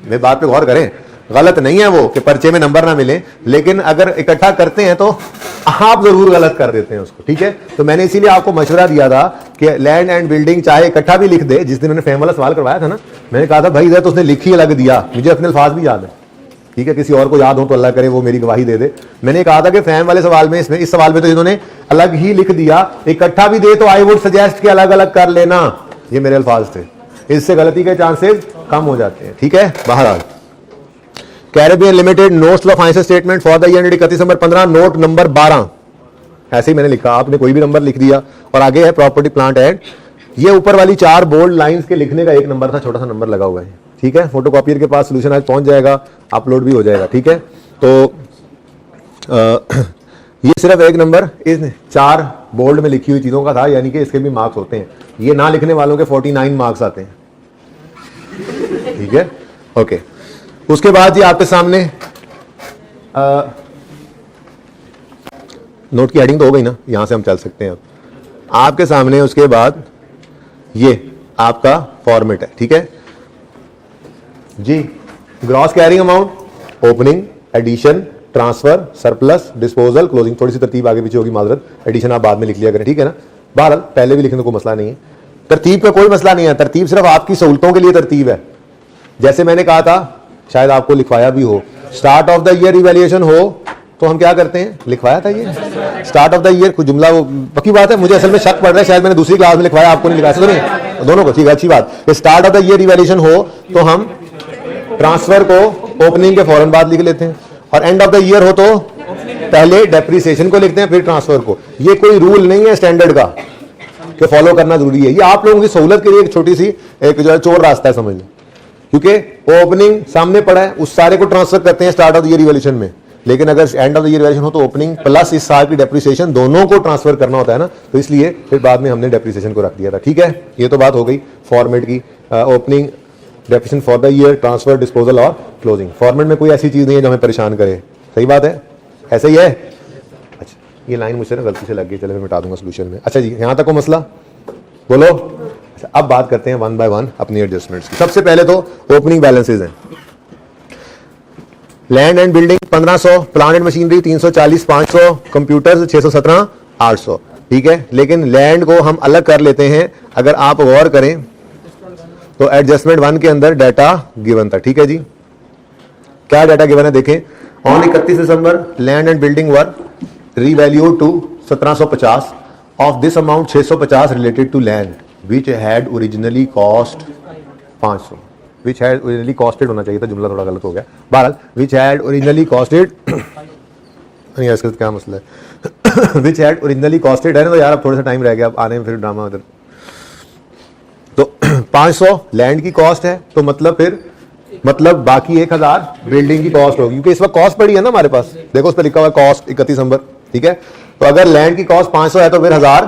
मेरी बात पे गौर करें, गलत नहीं है वो कि पर्चे में नंबर ना मिले, लेकिन अगर इकट्ठा करते हैं तो आप जरूर गलत कर देते हैं उसको, ठीक है। तो मैंने इसीलिए आपको मशवरा दिया था कि लैंड एंड बिल्डिंग चाहे इकट्ठा भी लिख दे। जिस दिन मैंने फैम वाला सवाल करवाया था ना, मैंने कहा था भाई इधर तो उसने लिख ही अलग दिया, मुझे अपने अल्फाज भी याद है, ठीक है। किसी और को याद हो तो अल्लाह करे वो मेरी गवाही दे दे। मैंने कहा था कि फैम वाले सवाल में, इस सवाल में तो इन्होंने अलग ही लिख दिया, इकट्ठा भी दे तो आई वुड सजेस्ट कि अलग अलग कर लेना, ये मेरे अल्फाज थे। इससे गलती के चांसेस कम हो जाते हैं, ठीक है। बहरहाल Caribbean limited notes of financial statement for the year 31 December 15, note number 12, ऐसे ही मैंने लिखा, आपने कोई भी नंबर लिख दिया, और आगे है प्रॉपर्टी प्लांट एंड। ये ऊपर वाली 4 बोल्ड लाइंस के लिखने का एक नंबर था, छोटा सा नंबर लगा हुआ है, ठीक है। फोटोकॉपियर के पास सोल्यूशन आज पहुंच जाएगा, अपलोड भी हो जाएगा, ठीक है। तो ये सिर्फ एक नंबर इस 4 बोल्ड में लिखी हुई चीजों का था, यानी कि इसके भी मार्क्स होते हैं। ये ना लिखने वालों के 49 मार्क्स आते हैं, ठीक है, ओके। उसके बाद ये आपके सामने नोट की हेडिंग तो हो गई ना, यहां से हम चल सकते हैं अब आपके सामने। उसके बाद ये आपका फॉर्मेट है, ठीक है जी। Gross carrying amount, opening, addition, transfer, surplus, disposal, closing. थोड़ी सी तरतीब आगे पीछे होगी, माजरत, एडिशन आप बाद में लिख लिया करें, ठीक है ना। बहरहाल पहले भी लिखने को मसला नहीं है, तरतीब का कोई मसला नहीं है, तरतीब सिर्फ आपकी सहूलतों के लिए तरतीब है। जैसे मैंने कहा था, शायद आपको लिखवाया भी हो, start of the year revaluation हो तो हम क्या करते हैं, लिखवाया था ये स्टार्ट ऑफ द ईयर, कुछ जुमला वो पक्की बात है, मुझे असल में शक पड़ रहा है शायद मैंने दूसरी क्लास में लिखवाया, आपको नहीं लिखा, तो नहीं दोनों को, ठीक है अच्छी बात। Start of the year revaluation हो तो हम ट्रांसफर को ओपनिंग के फौरन बाद लिख लेते हैं, और एंड ऑफ द ईयर हो तो पहले डेप्रिसिएशन को लिखते हैं फिर ट्रांसफर को। ये कोई रूल नहीं है स्टैंडर्ड का कि फॉलो करना जरूरी है, ये आप लोगों की सहूलत के लिए एक छोटी सी एक जो है चोर रास्ता है समझ लो, क्योंकि ओपनिंग सामने पड़ा है उस सारे को ट्रांसफर करते हैं start of the year revaluation में, लेकिन अगर end of the year revaluation हो तो ओपनिंग प्लस इस साल की डेप्रिसिएशन दोनों को ट्रांसफर करना होता है ना, तो इसलिए फिर बाद में हमने डेप्रिसिएशन को रख दिया था। ठीक है, ये तो बात हो गई फॉर्मेट की, opening depreciation for the year, transfer, disposal और क्लोजिंग। फॉर्मेट में कोई ऐसी चीज नहीं है जो हमें परेशान करे, सही बात है, ऐसा ही है। अच्छा ये लाइन मुझसे ना गलती से लग गई, चलो मैं मिटा दूंगा सोल्यूशन में। अच्छा जी यहां तक को मसला बोलो। अच्छा अब बात करते हैं वन बाय वन अपनी एडजस्टमेंट्स की। सबसे पहले तो ओपनिंग बैलेंसेज हैं। Land and building 1500, plant and machinery 340, 500, computers 617, 800। ठीक है, लेकिन लैंड को हम अलग कर लेते हैं। अगर आप गौर करें तो एडजस्टमेंट 1 के अंदर डाटा गिवन था। ठीक है जी, क्या डाटा गिवन है देखें, on 31 December land and building were revalued to 1750, of this amount 650 related to land which had originally cost 500, which had originally costed होना चाहिए था, जुमला थोड़ा गलत हो गया। बहरहाल विच हैड ओरिजिनली कॉस्टेड नहीं इसका क्या मसला है विच हैड ओरिजिनली कॉस्टेड है ना, तो यार अब थोड़ा सा टाइम रह गया अब आने में, फिर ड्रामा उधर। तो 500 लैंड की कॉस्ट है, तो मतलब बाकी 1000 बिल्डिंग की कॉस्ट होगी, क्योंकि इस वक्त कॉस्ट पड़ी है ना हमारे पास, देखो उस पर लिखा हुआ कॉस्ट 31 दिसंबर। ठीक है, तो अगर लैंड की कॉस्ट 500 है तो फिर 1000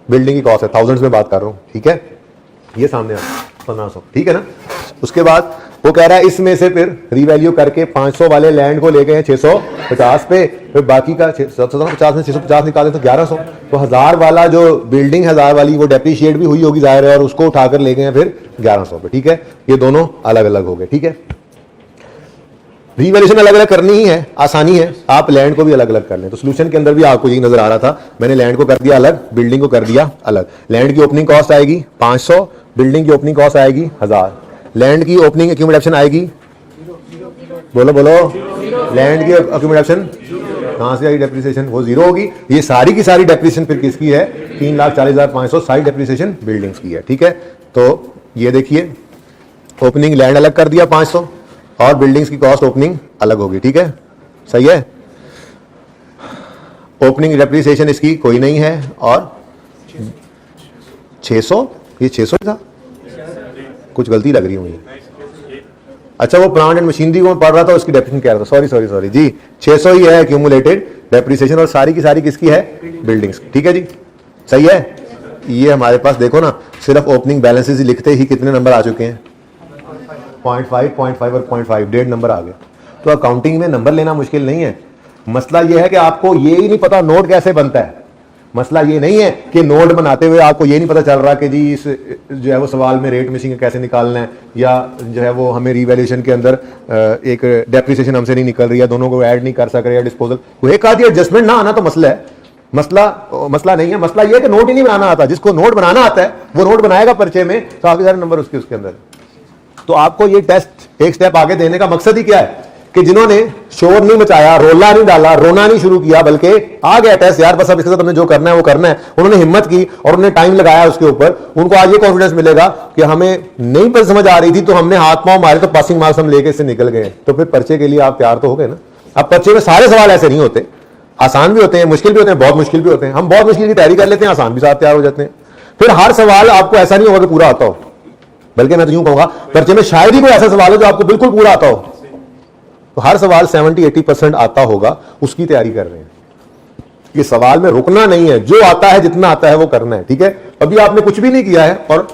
बिल्डिंग की कॉस्ट है, थाउजेंड्स में बात कर रहा हूं। ठीक है, ये सामने आ 1500, ठीक है ना। उसके बाद वो कह रहा है इसमें से फिर रीवैल्यू करके 500 वाले लैंड को ले गए 650 पे, फिर बाकी का 750 में 650 निकाले तो 1100, तो 1000 वाला जो बिल्डिंग 1000 वाली वो डेप्रिशिएट भी हुई होगी जाहिर है, और उसको उठाकर ले गए फिर 1100 पे। ठीक है, ये दोनों अलग अलग हो गए। ठीक है, रीवैल्यूएशन अलग अलग करनी ही है, आसानी है, आप लैंड को भी अलग अलग कर लें। तो सोल्यूशन के अंदर भी आपको यही नजर आ रहा था, मैंने लैंड को कर दिया अलग, बिल्डिंग को कर दिया अलग। लैंड की ओपनिंग कॉस्ट आएगी 500, बिल्डिंग की ओपनिंग कॉस्ट आएगी 1000। लैंड की ओपनिंग एक्यूमुलेशन आएगी, बोलो बोलो, लैंड की एक्यूमुलेशन कहां से आएगी, डेप्रिसिएशन वो जीरो होगी। ये सारी की सारी डेप्रिसिएशन फिर किसकी है, 3,40,500 सारी डेप्रिसिएशन बिल्डिंग्स की है। ठीक है, तो ये देखिए ओपनिंग लैंड अलग कर दिया 500 और बिल्डिंग्स की कॉस्ट ओपनिंग अलग होगी। ठीक है, सही है। ओपनिंग डेप्रिसिएशन इसकी कोई नहीं है, और 600, ये 600 था, कुछ गलती लग रही है मुझे। अच्छा वो प्लांट एंड मशीनरी को पढ़ रहा था, उसकी डेप्रिसिएशन क्या रहा था, सॉरी जी, 600 ही है एक्यूमुलेटेड डेप्रिसिएशन, और सारी की सारी किसकी है, बिल्डिंग्स की। ठीक है जी, सही है। ये हमारे पास देखो ना, सिर्फ ओपनिंग बैलेंसेस ही लिखते ही कितने नंबर आ चुके हैं, 0.5, 0.5 और 0.5, 1.5 नंबर आ गए। तो अकाउंटिंग में नंबर लेना मुश्किल नहीं है, मसला यह है कि आपको ये ही नहीं पता नोट कैसे बनता है। मसला ये नहीं है कि नोट बनाते हुए आपको ये नहीं पता चल रहा कि जी इस जो है वो सवाल में रेट मिसिंग कैसे निकालना है, या जो है वो हमें रीवैल्यूएशन के अंदर एक डेप्रिसिएशन हमसे नहीं निकल रही है, दोनों को ऐड नहीं कर सक रहे, या डिस्पोजल कोई एक आधी एडजस्टमेंट ना आना तो मसला है। मसला नहीं है, मसला ये है कि नोट ही नहीं बनाना आता। जिसको नोट बनाना आता है वो नोट बनाएगा पर्चे में, काफी सारे नंबर उसके अंदर। तो आपको ये टेस्ट एक स्टेप आगे देने का मकसद ही क्या है कि जिन्होंने शोर नहीं मचाया, रोला नहीं डाला, रोना नहीं शुरू किया, बल्कि आ गया टेस्ट यार बस अब इसके साथ हमने जो करना है वो करना है, उन्होंने हिम्मत की और उन्होंने टाइम लगाया उसके ऊपर, उनको आज ये कॉन्फिडेंस मिलेगा कि हमें नहीं पर समझ आ रही थी तो हमने हाथ पांव मारे तो पासिंग मार्क्स हम लेके इससे निकल गए। तो फिर पर्चे के लिए आप तैयार तो हो गए ना। अब पर्चे में सारे सवाल ऐसे नहीं होते, आसान भी होते हैं, मुश्किल भी होते हैं, बहुत मुश्किल भी होते हैं। हम बहुत मुश्किल की तैयारी कर लेते हैं, आसान भी साथ तैयार हो जाते हैं। फिर हर सवाल आपको ऐसा नहीं होगा कि पूरा आता हो, बल्कि मैं तो यूं कहूंगा पर्चे में शायद ही कोई ऐसा सवाल हो जो आपको बिल्कुल पूरा आता हो। तो हर सवाल 70-80% आता होगा, उसकी तैयारी कर रहे हैं। ये सवाल में रुकना नहीं है, जो आता है जितना आता है वो करना है। ठीक है, अभी आपने कुछ भी नहीं किया है और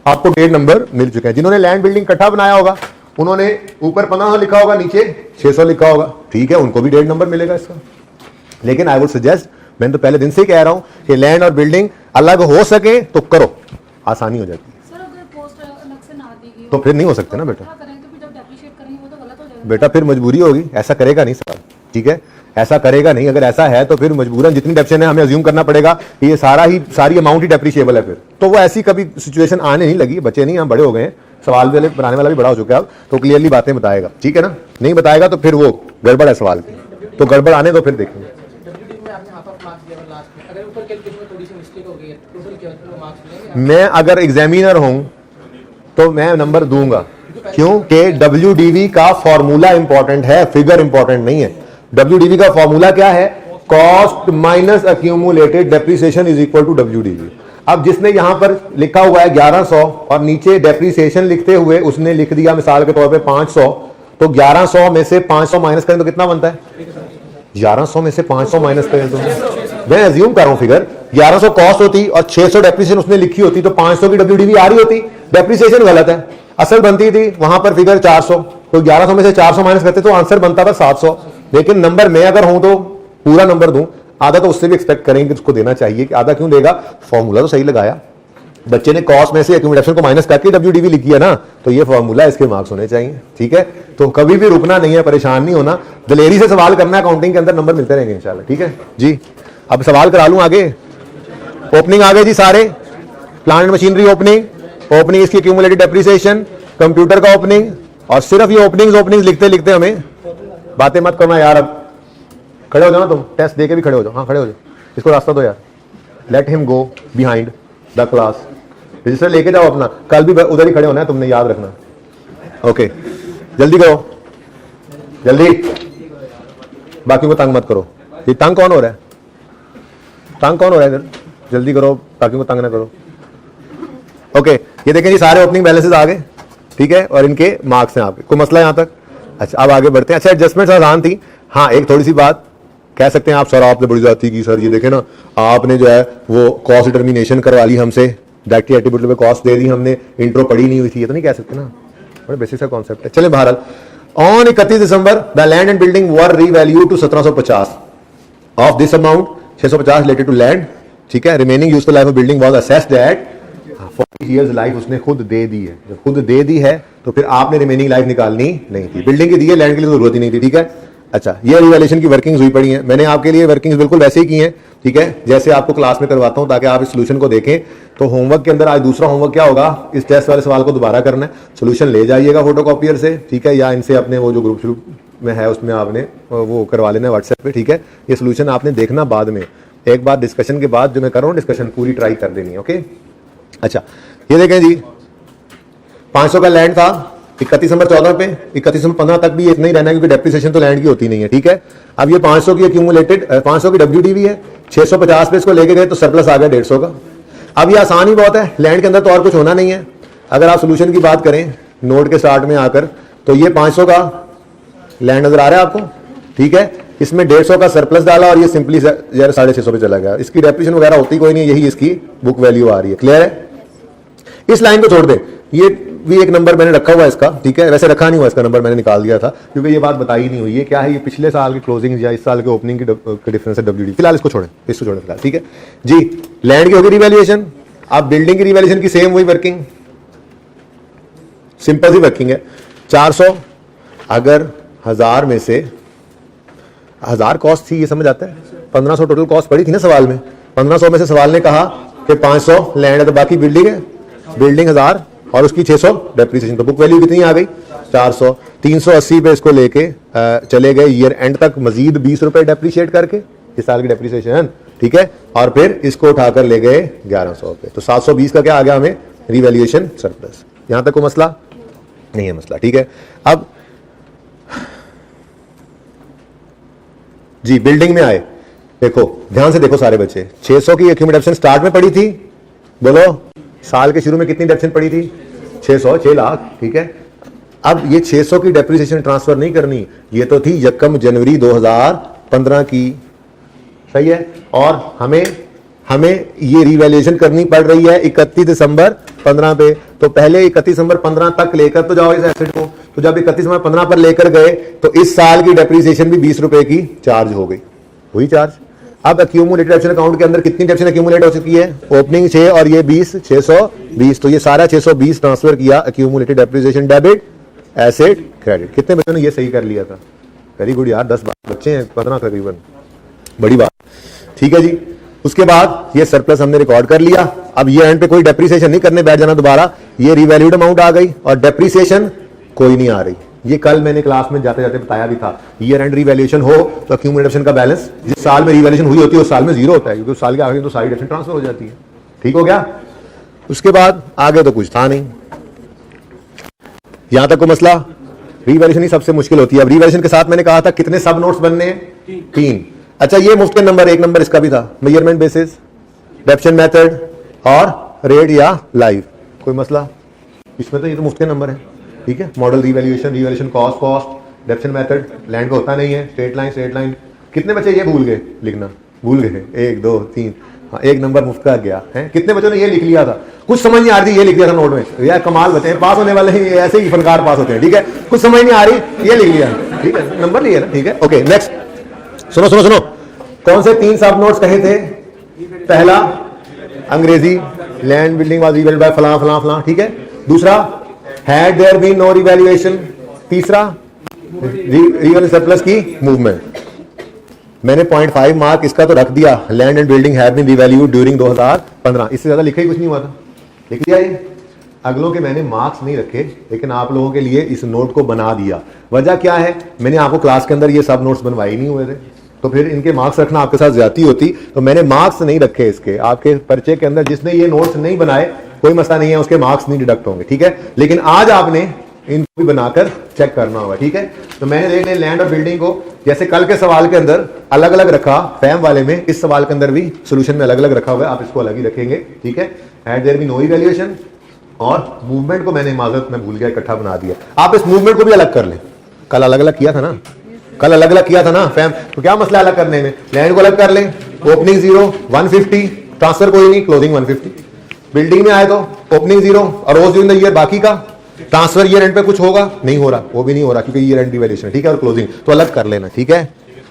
आपको 1.5 नंबर मिल चुके हैं। जिन्होंने लैंड बिल्डिंग इकट्ठा बनाया होगा उन्होंने ऊपर 1500 लिखा होगा, नीचे 600 लिखा होगा, ठीक है, उनको भी 1.5 नंबर मिलेगा इसका। लेकिन आई वुड सजेस्ट, मैंने तो पहले दिन से ही कह रहा हूं कि लैंड और बिल्डिंग अलग हो सके तो करो, आसानी हो जाती है। सर अगर पोस्ट अलग से ना दी गई तो फिर नहीं हो सकते ना बेटा, तो बेटा फिर मजबूरी होगी, ऐसा करेगा नहीं साहब। ठीक है, ऐसा करेगा नहीं। अगर ऐसा है तो फिर मजबूरन जितनी डेप्रिसिएशन है हमें अज्यूम करना पड़ेगा कि ये सारी अमाउंट ही डेप्रिशिएबल है। फिर तो वो ऐसी कभी सिचुएशन आने नहीं लगी, बच्चे नहीं, हम बड़े हो गए हैं, सवाल वाले बनाने वाला भी बड़ा हो चुका है अब, तो क्लियरली बातें बताएगा, ठीक है ना। नहीं बताएगा तो फिर वो गड़बड़ है सवाल की, तो गड़बड़ आने दो, फिर देखेंगे। मैं अगर एग्जामिनर हूं तो मैं नंबर दूंगा, क्योंकि WDV का फॉर्मूला इंपॉर्टेंट है, फिगर इंपॉर्टेंट नहीं है। WDV का फॉर्मूला क्या है? Cost minus accumulated depreciation is equal to WDV। अब जिसने यहां पर लिखा हुआ है 1100 और नीचे डेप्रिसिएशन लिखते हुए उसने लिख दिया मिसाल के तौर पे 500, तो 1100 में से 500 माइनस करें तो कितना बनता है? 1100 में से 500 माइनस करें तो मैं अज्यूम कर रहा हूं फिगर, 1100 कॉस्ट होती और 600 डेप्रिसिएशन उसने लिखी होती, तो 500 की WDV आ रही होती, डेप्रिसिएशन गलत है, असल बनती थी वहां पर फिगर 400, तो 1100 में से 400 माइनस करते तो आंसर बनता था 700। लेकिन नंबर मैं अगर हूं तो पूरा नंबर दूं, आधा तो उससे भी एक्सपेक्ट करेंगे उसको देना चाहिए, कि आधा क्यों देगा? फॉर्मूला तो सही लगाया, बच्चे ने कॉस्ट में से एक्यूमुलेशन को माइनस करके WDV लिखी है ना, तो ये फॉर्मूला इसके मार्क्स होने चाहिए, ठीक है। तो कभी भी रुकना नहीं है, परेशान नहीं होना, दलेरी से सवाल करना है, अकाउंटिंग के अंदर नंबर मिलते रहेंगे इंशाल्लाह, ठीक है जी। अब सवाल करा लूं आगे, ओपनिंग आ गए जी सारे, प्लांट मशीनरी ओपनिंग इसकी एक्यूमुलेटेड डेप्रिसिएशन, कंप्यूटर का ओपनिंग, और सिर्फ ये ओपनिंग्स लिखते लिखते हमें बातें मत करना यार। अब खड़े हो जाओ ना तुम, टेस्ट दे के भी खड़े हो जाओ, हाँ खड़े हो जाओ, इसको रास्ता दो यार, let him go behind the class, register लेके जाओ अपना, कल भी उधर ही खड़े होना है तुमने, याद रखना। ओके जल्दी करो, जल्दी, बाकी को तंग मत करो। ये तंग कौन हो रहा है? तंग कौन हो रहा है इधर? जल्दी करो, बाकी को तंग ना करो। ओके ये देखें जी सारे ओपनिंग बैलेंसेस आ गए, ठीक है, और इनके मार्क्स हैं आपके, कोई मसला यहां तक? अच्छा अब आगे बढ़ते हैं। अच्छा एडजस्टमेंट आसान थी, हाँ एक थोड़ी सी बात कह सकते हैं आप, सर आपने बड़ी जाती की, सर ये देखे ना आपने जो है वो कॉस्ट डिटर्मिनेशन करवा ली हमसे, डायरेक्टली एट्रीब्यूटेबल कॉस्ट दे दी हमने, इंट्रो पढ़ी नहीं हुई थी, ये तो नहीं कह सकते ना, बड़े बेसिक सा कॉन्सेप्ट है। चले बहरहाल, on 31 December the land and building were revalue to 1750, of this amount 650 related to land, ठीक है, remaining useful life of building was assessed at 40 years life उसने खुद दे दी है। जब खुद दे दी है तो फिर आपने रिमेनिंग लाइफ निकालनी नहीं थी, बिल्डिंग की दी है, लैंड के लिए जरूरत ही नहीं थी, ठीक है। अच्छा ये रिवैल्यूएशन की वर्किंग्स हुई पड़ी हैं, मैंने आपके लिए वर्किंग्स बिल्कुल वैसे ही की हैं, ठीक है, जैसे आपको क्लास में करवाता हूं, ताकि आप इस सोल्यूशन को देखें। तो होमवर्क के अंदर आज दूसरा होमवर्क क्या होगा, इस टेस्ट वाले सवाल को दोबारा करना है, सोल्यूशन ले जाइएगा फोटोकॉपियर से, ठीक है, या इनसे अपने वो जो ग्रुप में है उसमें आपने वो करवा लेना व्हाट्सएप पे, ठीक है। ये सोल्यूशन आपने देखना बाद में, एक बार डिस्कशन के बाद जो मैं कर रहा हूँ डिस्कशन पूरी ट्राई कर देनी है, ओके। अच्छा ये देखें जी 500 का लैंड था 31 दिसंबर 14 पे, 31 दिसंबर 15 तक भी ये इतना ही रहना है, क्योंकि डेप्रिसिएशन तो लैंड की होती नहीं है, ठीक है। अब ये 500 की एक्यूमुलेटेड 500 की WDV है, 650 पे इसको लेके गए तो सरप्लस आ गया 150 का। अब ये आसान ही बहुत है, लैंड के अंदर तो और कुछ होना नहीं है। अगर आप सोल्यूशन की बात करें नोट के स्टार्ट में आकर, तो ये 500 का लैंड नजर आ रहा है आपको, ठीक है, इसमें 150 का सरप्लस डाला और ये सिंपली 650 पे चला गया, इसकी डेप्रिसिएशन वगैरह होती कोई नहीं, यही इसकी बुक वैल्यू आ रही है, क्लियर है। इस लाइन को छोड़ दे, ये भी एक नंबर मैंने रखा हुआ है इसका, ठीक है, वैसे रखा नहीं हुआ इसका नंबर, मैंने निकाल दिया था क्योंकि ये बात बताई नहीं हुई है क्या है, ये पिछले साल की क्लोजिंग या इस साल के ओपनिंग की डिफरेंस है WD, फिलहाल इसको छोड़ें, फिलहाल, ठीक है जी। लैंड की होगी रिवैल्यूएशन, अब बिल्डिंग की रिवैल्यूएशन की सेम वही वर्किंग, सिंपल सी वर्किंग है। 400 अगर 1000 में से 1000 कॉस्ट थी, ये समझ आता है, 1500 टोटल कॉस्ट पड़ी थी ना सवाल में, 1500 में से सवाल ने कहा कि 500 लैंड है तो बाकी बिल्डिंग है, बिल्डिंग 1000 और उसकी 600 डेप्रिसिएशन, तो बुक वैल्यू कितनी आ गई 400। 380 पे इसको लेके चले गए ईयर एंड तक, मजीद 20 रुपए डेप्रिशिएट करके इस साल की डेप्रिसिएशन, ठीक है, और फिर इसको उठाकर ले गए 1100 पे, तो 720 का क्या आ गया हमें, रिवैल्यूएशन सरप्लस। यहां तक कोई मसला नहीं है, मसला ठीक है। अब जी बिल्डिंग में आए, देखो ध्यान से देखो सारे बच्चे, 600 की एक्यूमुलेशन स्टार्ट में पड़ी थी, बोलो साल के शुरू में कितनी डेप्रिसिएशन पड़ी थी 600, 6 लाख, ठीक है। अब ये 600 की डेप्रिसिएशन ट्रांसफर नहीं करनी, ये तो थी 1 जनवरी 2015 की, सही है, और हमें ये रिवैल्यूएशन करनी पड़ रही है 31 दिसंबर 15 पे, तो पहले 31 दिसंबर 15 तक लेकर तो जाओ इस एसेट को, तो जब 31 दिसंबर 15 पर लेकर गए तो इस साल की डेप्रिसिएशन भी 20 रुपए की चार्ज हो गई, हुई चार्ज। अब एक्यूमुलेटेड डेप्रिसिएशन अकाउंट के अंदर कितनी डेप्रिसिएशन एक्यूमुलेट हो चुकी है, ओपनिंग 6 और ये 20, 620, तो ये सारा 620 ट्रांसफर किया accumulated depreciation debit asset credit. कितने बच्चों ने ये सही कर लिया था, वेरी गुड यार, 10 बच्चे हैं 15 तकरीबन, बड़ी बात, ठीक है जी। उसके बाद ये सरप्लस हमने रिकॉर्ड कर लिया। अब ये एंड पे कोई डेप्रिसिएशन नहीं करने बैठ जाना दोबारा, ये रिवैल्यूड अमाउंट आ गई और डेप्रिसिएशन कोई नहीं आ रही। ये कल मैंने क्लास में जाते जाते बताया भी था, ईयर एंड रिवैल्यूएशन हो तो अक्यूमुलेशन का बैलेंस जिस साल में रिवैल्यूएशन हुई होती है उस साल में जीरो होता है, क्योंकि उस साल के आखिर तो सारी डेप्शन ट्रांसफर हो जाती है। ठीक हो गया। उसके बाद आगे तो कुछ था नहीं, यहां तक को मसला। रिवैल्यूएशन ही सबसे मुश्किल होती है। अब रिवैल्यूएशन के साथ मैंने कहा था कितने सब नोट्स बनने हैं, 3। अच्छा, ये मुफ्त नंबर, एक नंबर इसका भी था, मेजरमेंट बेसिस, डेप्शन मेथड और रेट या लाइव। कोई मसला इसमें? तो ये तो मुफ्त नंबर है। ठीक है, model revaluation, revaluation cost, डेप्शन method, land का होता नहीं है, स्ट्रेट लाइन। कितने बच्चे ये भूल गए लिखना? भूल गए 1 2 3। हाँ, एक नंबर मुफ्त का गया है। कितने बच्चों ने ये लिख लिया था? कुछ समझ नहीं आ रही, ये लिख दिया था नोट में। यार कमाल बच्चे हैं, पास होने वाले हैं, ऐसे ही फनकार पास होते हैं। ठीक है, कुछ समझ नहीं आ रही, ये लिख लिया। ठीक है, नंबर लिए ना। ठीक है, ओके नेक्स्ट। सुनो, कौन से 3 सब नोट्स कहे थे? पहला अंग्रेजी, land building was revalued by फलां। ठीक है। दूसरा, had there been no revaluation. तीसरा, रिवैल्यू सरप्लस की मूवमेंट। मैंने 0.5 मार्क इसका तो रख दिया, land and building have been revalued during 2015। इससे ज्यादा लिखा ही कुछ नहीं हुआ था, लिख दिया ये। अगलों के मैंने मार्क्स नहीं रखे, लेकिन आप लोगों के लिए इस नोट को बना दिया। वजह क्या है? मैंने आपको क्लास के अंदर ये सब नोट्स बनवाए नहीं हुए थे, तो फिर इनके मार्क्स रखना आपके साथ ज्यादती होती, तो मैंने मार्क्स नहीं रखे इसके। आपके पर्चे के अंदर जिसने ये नोट्स नहीं बनाए कोई मसला नहीं है, उसके मार्क्स नहीं डिडक्ट होंगे। ठीक है, लेकिन आज आपने इनको भी बनाकर चेक करना होगा। ठीक है, तो मैंने देख लिया लैंड और बिल्डिंग को, जैसे कल के सवाल के अंदर अलग अलग रखा फैम वाले में, इस सवाल के अंदर भी सोल्यूशन में अलग अलग रखा हुआ है, आप इसको अलग ही रखेंगे। ठीक है, had there been no revaluation, और मूवमेंट को मैंने माजरत में भूल गया, इकट्ठा बना दिया। आप इस मूवमेंट को भी अलग कर लें, कल अलग अलग किया था ना, कल अलग अलग किया था ना फैम, तो क्या मसला अलग करने में? लैंड को अलग कर लें, ओपनिंग 0 150, ट्रांसफर कोई नहीं, क्लोजिंग 150। बिल्डिंग में आए तो ओपनिंग 0 और रोज ड्यूरिंग द ईयर, बाकी का ट्रांसफर ईयर एंड पे कुछ होगा नहीं हो रहा, वो भी नहीं हो रहा क्योंकि ईयर एंड रिवैल्यूएशन। ठीक है, और क्लोजिंग तो अलग कर लेना। ठीक है,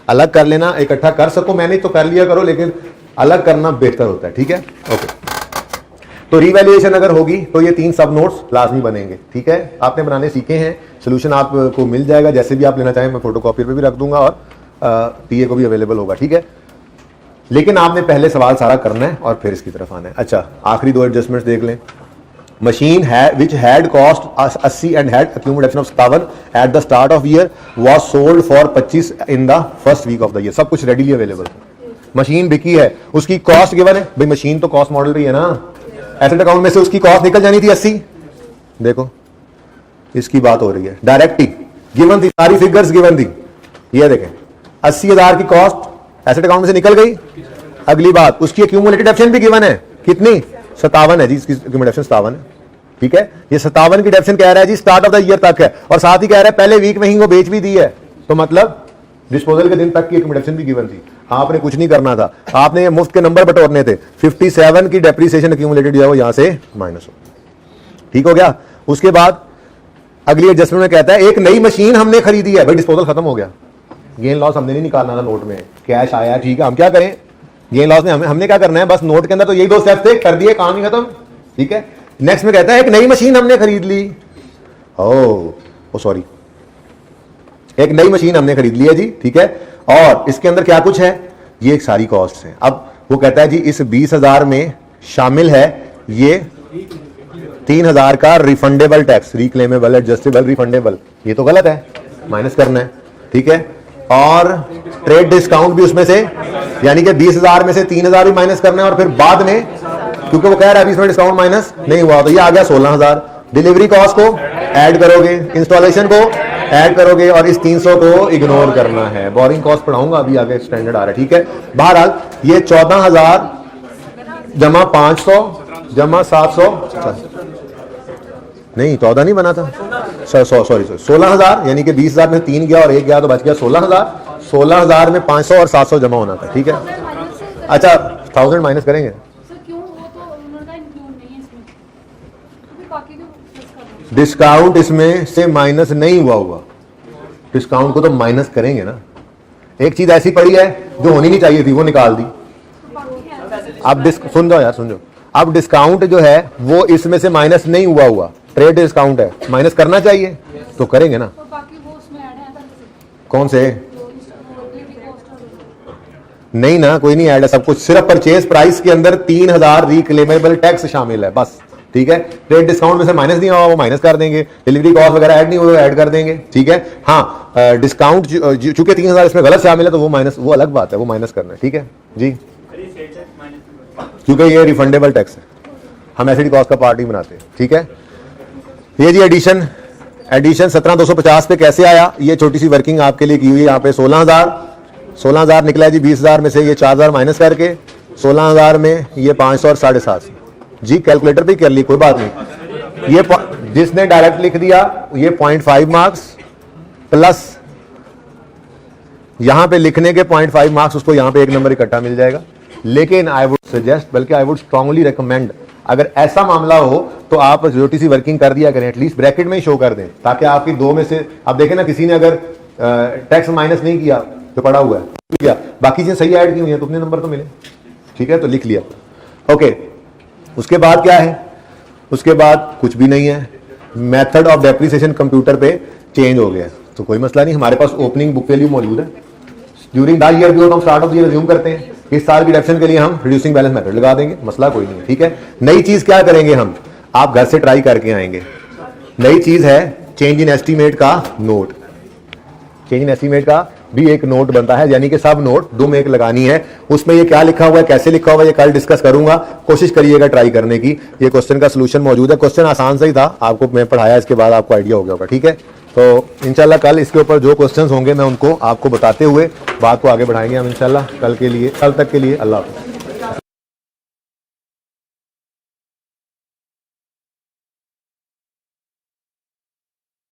अलग कर लेना, इकट्ठा कर सको मैंने तो कर लिया करो, लेकिन अलग करना बेहतर होता है। ठीक है, ओके। तो रिवैल्यूएशन अगर होगी तो ये 3 सब नोट्स लाजमी बनेंगे। ठीक है, आपने बनाने सीखे हैं, सोल्यूशन आपको मिल जाएगा, जैसे भी आप लेना चाहें मैं फोटोकॉपी पे भी रख दूंगा और टीए को भी अवेलेबल होगा। ठीक है, लेकिन आपने पहले सवाल सारा करना है और फिर इसकी तरफ आना है। अच्छा, आखिरी 2 एडजस्टमेंट्स देख लें। Machine which had cost 80 and had accumulation of 57 at the start of year was sold for 25 in the first week of the year. सब कुछ रेडीली अवेलेबल। मशीन बिकी है, उसकी कॉस्ट गिवन है भाई, मशीन तो कॉस्ट मॉडल रही है ना, एसेट अकाउंट में से उसकी कॉस्ट निकल जानी थी 80। देखो इसकी बात हो रही है, डायरेक्टली गिवन थी, सारी फिगर्स गिवन थी। ये देखें 80,000 की कॉस्ट एसेट अकाउंट में से निकल गई। अगली बात, उसकी एक्यूमुलेटेड डेप्शन भी गिवन है, कितनी? 57 है जी, इसकी एक्यूमुलेशन 57 है। ठीक है, ये 57 की डेप्शन कह रहा है जी स्टार्ट ऑफ द ईयर तक है, और साथ ही कह रहा है पहले वीक में ही वो बेच भी दी है, तो मतलब डिस्पोजल के दिन तक की एक्यूमुलेशन भी गिवन थी। आपने कुछ नहीं करना था, आपने ये मुफ्त के नंबर बटोरने थे। 57 की डेप्रिसिएशन एक्यूमुलेटेड जो है वो यहां से माइनस हो। ठीक हो गया। उसके बाद अगली एडजस्टमेंट में कहता है एक नई मशीन हमने खरीदी है। भाई डिस्पोजल खत्म हो गया, गेन लॉस हमने नहीं निकालना था नोट में, कैश आया। ठीक है, हम क्या करें? गेन लॉस में हमने क्या करना है? बस नोट के अंदर तो यही 2 स्टेप्स थे, कर दिए, काम ही खत्म। ठीक है, नेक्स्ट में कहता है एक नई मशीन हमने खरीद ली। ओ सॉरी, एक नई मशीन हमने खरीद ली है जी। ठीक है, और इसके अंदर क्या कुछ है? ये एक सारी कॉस्ट है। अब वो कहता है जी इस 20,000 में शामिल है ये 3,000 का रिफंडेबल टैक्स, रिक्लेमेबल, एडजस्टेबल, रिफंडेबल। ये तो गलत है, माइनस करना है। ठीक है, और ट्रेड डिस्काउंट भी उसमें से, यानी कि 20,000 में से 3,000 भी माइनस करना है, और फिर बाद में क्योंकि वो कह रहा है इसमें डिस्काउंट माइनस नहीं हुआ तो ये आ गया 16,000। डिलीवरी कॉस्ट को ऐड करोगे, इंस्टॉलेशन को ऐड करोगे, और इस 300 को इग्नोर करना है। बोरिंग कॉस्ट पढ़ाऊंगा अभी आगे, स्टैंडर्ड आ रहा है। ठीक है, बहरहाल ये 14,000 जमा 500 जमा 700 नहीं 14 नहीं बना था, सॉरी 16,000, यानी कि 20,000 में 3 गया और 1 गया तो बच गया 16,000। 16,000 में 500 और 700 जमा होना था। ठीक है, अच्छा 1000 माइनस करेंगे। सर क्यों? वो तो उन्होंने इंक्लूड नहीं है इसमें, क्योंकि बाकी तो प्लस कर दो। डिस्काउंट इसमें से माइनस नहीं हुआ, डिस्काउंट को तो माइनस करेंगे ना। एक चीज ऐसी पड़ी है जो होनी नहीं चाहिए थी, वो निकाल दी। अब सुन जाओ यार, सुन जाओ। अब डिस्काउंट जो है वो इसमें से माइनस नहीं हुआ, ट्रेड डिस्काउंट है, माइनस करना चाहिए तो करेंगे ना। तो बाकी वो उसमें ऐड है अलग से, कौन से? जो डिलीवरी कॉस्ट और नहीं ना, कोई नहीं ऐड है, सब कुछ सिर्फ परचेज प्राइस के अंदर 3000 रिक्लेमेबल टैक्स शामिल है बस, ठीक है। ट्रेड डिस्काउंट में से माइनस नहीं हुआ वो माइनस कर देंगे, डिलीवरी कॉस्ट वगैरह ऐड नहीं हुआ ऐड कर देंगे, ठीक है। हाँ डिस्काउंट चूंकि 3000 इसमें गलत शामिल है तो वो माइनस, वो अलग बात है, वो माइनस करना है, ठीक है जी, क्योंकि ये रिफंडेबल टैक्स है, हम एसिड कॉस्ट का पार्ट ही बनाते हैं, ठीक है। ये जी एडिशन 17250 पे कैसे आया, ये छोटी सी वर्किंग आपके लिए की हुई है। यहाँ पे 16000 निकला है जी, 20000 में से ये 4000 माइनस करके 16000 में ये 500 और 750 जी, कैलकुलेटर पे कर ली कोई बात नहीं। ये जिसने डायरेक्ट लिख दिया ये 0.5 मार्क्स प्लस यहां पे लिखने के 0.5 मार्क्स, उसको यहां पे एक नंबर इकट्ठा मिल जाएगा। लेकिन आई वुड सजेस्ट, बल्कि आई वुड स्ट्रांगली रिकमेंड, अगर ऐसा मामला हो तो आप छोटी सी वर्किंग कर दिया करें, एटलीस्ट ब्रैकेट में ही शो कर दें, ताकि आपकी दो में से, आप देखें ना किसी ने अगर टैक्स माइनस नहीं किया तो पड़ा हुआ है, किया बाकी चीजें सही ऐड की हुई है तो अपने नंबर तो मिले, ठीक है, तो लिख लिया। ओके, उसके बाद क्या है, उसके बाद कुछ भी नहीं है, मेथड ऑफ डेप्रिसिएशन कंप्यूटर पे चेंज हो गया, तो कोई मसला नहीं, हमारे पास ओपनिंग बुक वैल्यू मौजूद है। ड्यूरिंग द ईयर भी हम start of the year resume करते हैं, इस साल की डिडक्शन के लिए हम रिड्यूसिंग बैलेंस मेथड लगा देंगे, मसला कोई नहीं है, ठीक है। नई चीज क्या करेंगे हम, आप घर से ट्राई करके आएंगे, नई चीज है चेंज इन एस्टीमेट का नोट। चेंज इन एस्टीमेट का भी एक नोट बनता है, यानी कि सब नोट 2 में 1 लगानी है, उसमें ये क्या लिखा हुआ है, कैसे लिखा हुआ है, ये कल डिस्कस करूंगा, कोशिश करिएगा ट्राई करने की। ये क्वेश्चन का सलूशन मौजूद है, क्वेश्चन आसान सा ही था, आपको मैं पढ़ाया इसके बाद आपको आइडिया हो गया होगा, ठीक है। तो इंशाल्लाह कल इसके ऊपर जो क्वेश्चंस होंगे मैं उनको आपको बताते हुए बात को आगे बढ़ाएंगे हम इंशाल्लाह। कल तक के लिए अल्लाह हाफ़िज़।